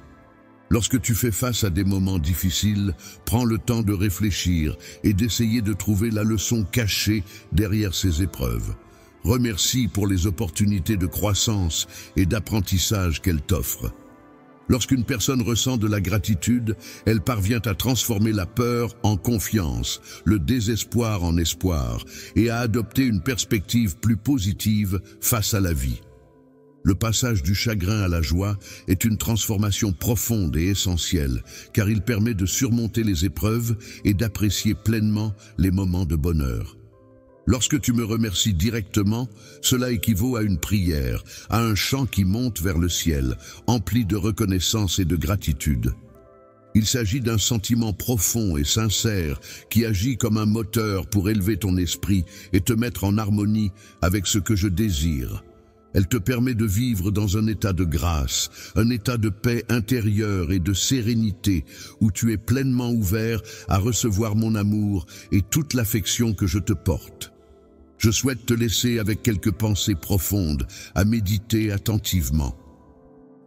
Lorsque tu fais face à des moments difficiles, prends le temps de réfléchir et d'essayer de trouver la leçon cachée derrière ces épreuves. Remercie pour les opportunités de croissance et d'apprentissage qu'elle t'offre. Lorsqu'une personne ressent de la gratitude, elle parvient à transformer la peur en confiance, le désespoir en espoir et à adopter une perspective plus positive face à la vie. Le passage du chagrin à la joie est une transformation profonde et essentielle, car il permet de surmonter les épreuves et d'apprécier pleinement les moments de bonheur. Lorsque tu me remercies directement, cela équivaut à une prière, à un chant qui monte vers le ciel, empli de reconnaissance et de gratitude. Il s'agit d'un sentiment profond et sincère qui agit comme un moteur pour élever ton esprit et te mettre en harmonie avec ce que je désire. Elle te permet de vivre dans un état de grâce, un état de paix intérieure et de sérénité où tu es pleinement ouvert à recevoir mon amour et toute l'affection que je te porte. Je souhaite te laisser avec quelques pensées profondes à méditer attentivement.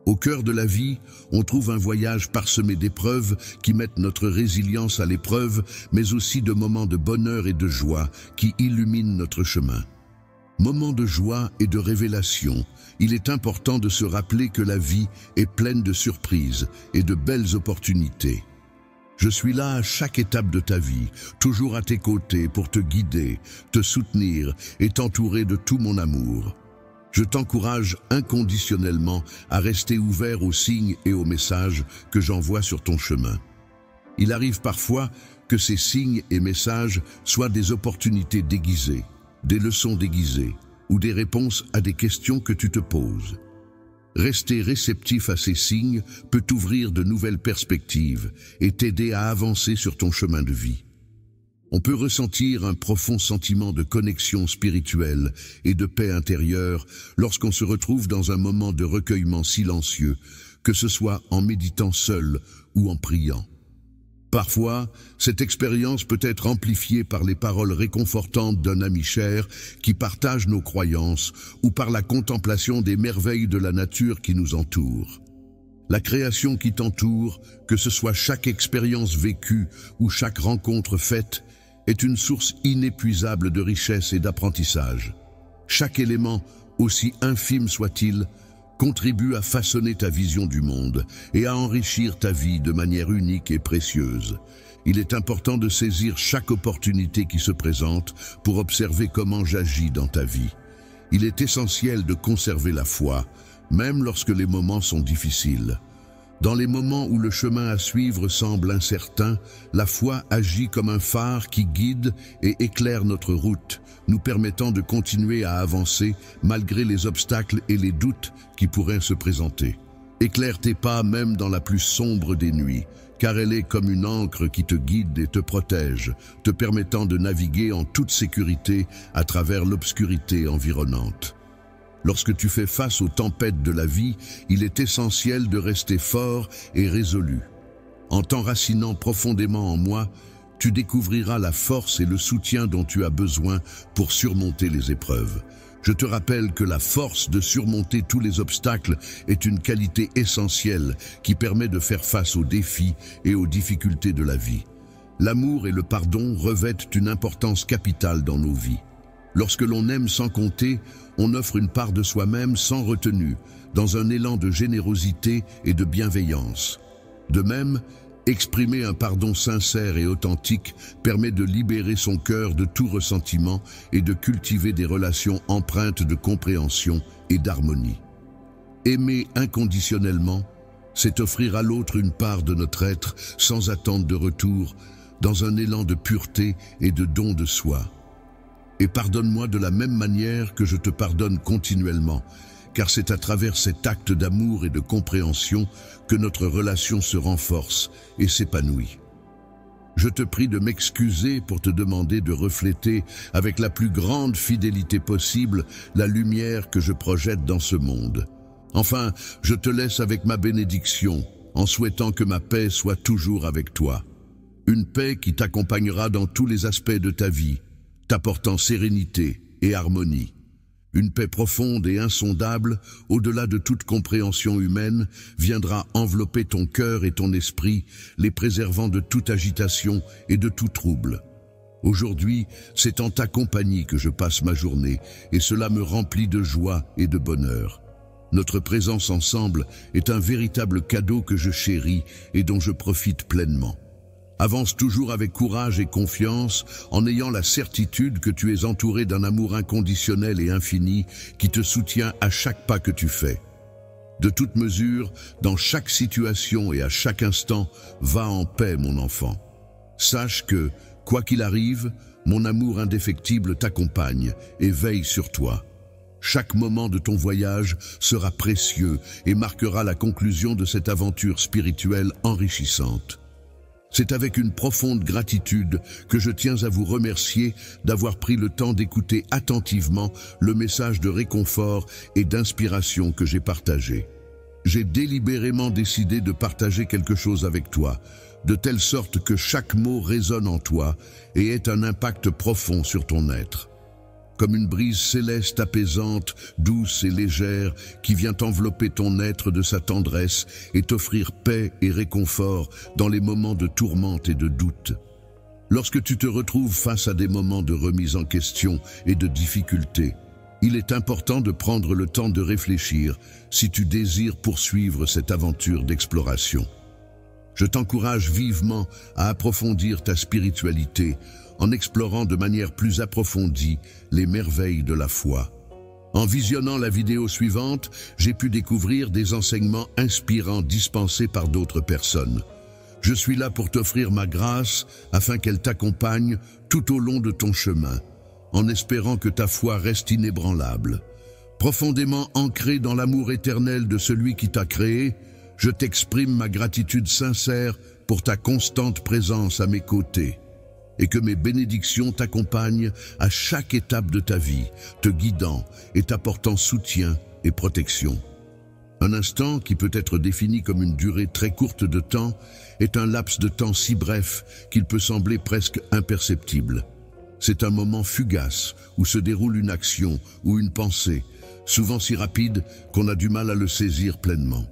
Au cœur de la vie, on trouve un voyage parsemé d'épreuves qui mettent notre résilience à l'épreuve, mais aussi de moments de bonheur et de joie qui illuminent notre chemin. Moments de joie et de révélation, il est important de se rappeler que la vie est pleine de surprises et de belles opportunités. Je suis là à chaque étape de ta vie, toujours à tes côtés pour te guider, te soutenir et t'entourer de tout mon amour. Je t'encourage inconditionnellement à rester ouvert aux signes et aux messages que j'envoie sur ton chemin. Il arrive parfois que ces signes et messages soient des opportunités déguisées, des leçons déguisées ou des réponses à des questions que tu te poses. Rester réceptif à ces signes peut t'ouvrir de nouvelles perspectives et t'aider à avancer sur ton chemin de vie. On peut ressentir un profond sentiment de connexion spirituelle et de paix intérieure lorsqu'on se retrouve dans un moment de recueillement silencieux, que ce soit en méditant seul ou en priant. Parfois, cette expérience peut être amplifiée par les paroles réconfortantes d'un ami cher qui partage nos croyances ou par la contemplation des merveilles de la nature qui nous entoure. La création qui t'entoure, que ce soit chaque expérience vécue ou chaque rencontre faite, est une source inépuisable de richesse et d'apprentissage. Chaque élément, aussi infime soit-il, contribue à façonner ta vision du monde et à enrichir ta vie de manière unique et précieuse. Il est important de saisir chaque opportunité qui se présente pour observer comment j'agis dans ta vie. Il est essentiel de conserver la foi, même lorsque les moments sont difficiles. Dans les moments où le chemin à suivre semble incertain, la foi agit comme un phare qui guide et éclaire notre route, nous permettant de continuer à avancer malgré les obstacles et les doutes qui pourraient se présenter. Éclaire tes pas même dans la plus sombre des nuits, car elle est comme une ancre qui te guide et te protège, te permettant de naviguer en toute sécurité à travers l'obscurité environnante. Lorsque tu fais face aux tempêtes de la vie, il est essentiel de rester fort et résolu. En t'enracinant profondément en moi, tu découvriras la force et le soutien dont tu as besoin pour surmonter les épreuves. Je te rappelle que la force de surmonter tous les obstacles est une qualité essentielle qui permet de faire face aux défis et aux difficultés de la vie. L'amour et le pardon revêtent une importance capitale dans nos vies. Lorsque l'on aime sans compter, on offre une part de soi-même sans retenue, dans un élan de générosité et de bienveillance. De même, exprimer un pardon sincère et authentique permet de libérer son cœur de tout ressentiment et de cultiver des relations empreintes de compréhension et d'harmonie. Aimer inconditionnellement, c'est offrir à l'autre une part de notre être sans attente de retour, dans un élan de pureté et de don de soi. Et pardonne-moi de la même manière que je te pardonne continuellement, car c'est à travers cet acte d'amour et de compréhension que notre relation se renforce et s'épanouit. Je te prie de m'excuser pour te demander de refléter avec la plus grande fidélité possible la lumière que je projette dans ce monde. Enfin, je te laisse avec ma bénédiction, en souhaitant que ma paix soit toujours avec toi. Une paix qui t'accompagnera dans tous les aspects de ta vie, t'apportant sérénité et harmonie. Une paix profonde et insondable, au-delà de toute compréhension humaine, viendra envelopper ton cœur et ton esprit, les préservant de toute agitation et de tout trouble. Aujourd'hui, c'est en ta compagnie que je passe ma journée, et cela me remplit de joie et de bonheur. Notre présence ensemble est un véritable cadeau que je chéris et dont je profite pleinement. Avance toujours avec courage et confiance, en ayant la certitude que tu es entouré d'un amour inconditionnel et infini qui te soutient à chaque pas que tu fais. De toute mesure, dans chaque situation et à chaque instant, va en paix, mon enfant. Sache que, quoi qu'il arrive, mon amour indéfectible t'accompagne et veille sur toi. Chaque moment de ton voyage sera précieux et marquera la conclusion de cette aventure spirituelle enrichissante. C'est avec une profonde gratitude que je tiens à vous remercier d'avoir pris le temps d'écouter attentivement le message de réconfort et d'inspiration que j'ai partagé. J'ai délibérément décidé de partager quelque chose avec toi, de telle sorte que chaque mot résonne en toi et ait un impact profond sur ton être. Comme une brise céleste apaisante, douce et légère, qui vient envelopper ton être de sa tendresse et t'offrir paix et réconfort dans les moments de tourmente et de doute. Lorsque tu te retrouves face à des moments de remise en question et de difficulté, il est important de prendre le temps de réfléchir si tu désires poursuivre cette aventure d'exploration. Je t'encourage vivement à approfondir ta spiritualité en explorant de manière plus approfondie les merveilles de la foi. En visionnant la vidéo suivante, j'ai pu découvrir des enseignements inspirants dispensés par d'autres personnes. Je suis là pour t'offrir ma grâce afin qu'elle t'accompagne tout au long de ton chemin, en espérant que ta foi reste inébranlable. Profondément ancré dans l'amour éternel de celui qui t'a créé, je t'exprime ma gratitude sincère pour ta constante présence à mes côtés. Et que mes bénédictions t'accompagnent à chaque étape de ta vie, te guidant et t'apportant soutien et protection. Un instant, qui peut être défini comme une durée très courte de temps, est un laps de temps si bref qu'il peut sembler presque imperceptible. C'est un moment fugace où se déroule une action ou une pensée, souvent si rapide qu'on a du mal à le saisir pleinement.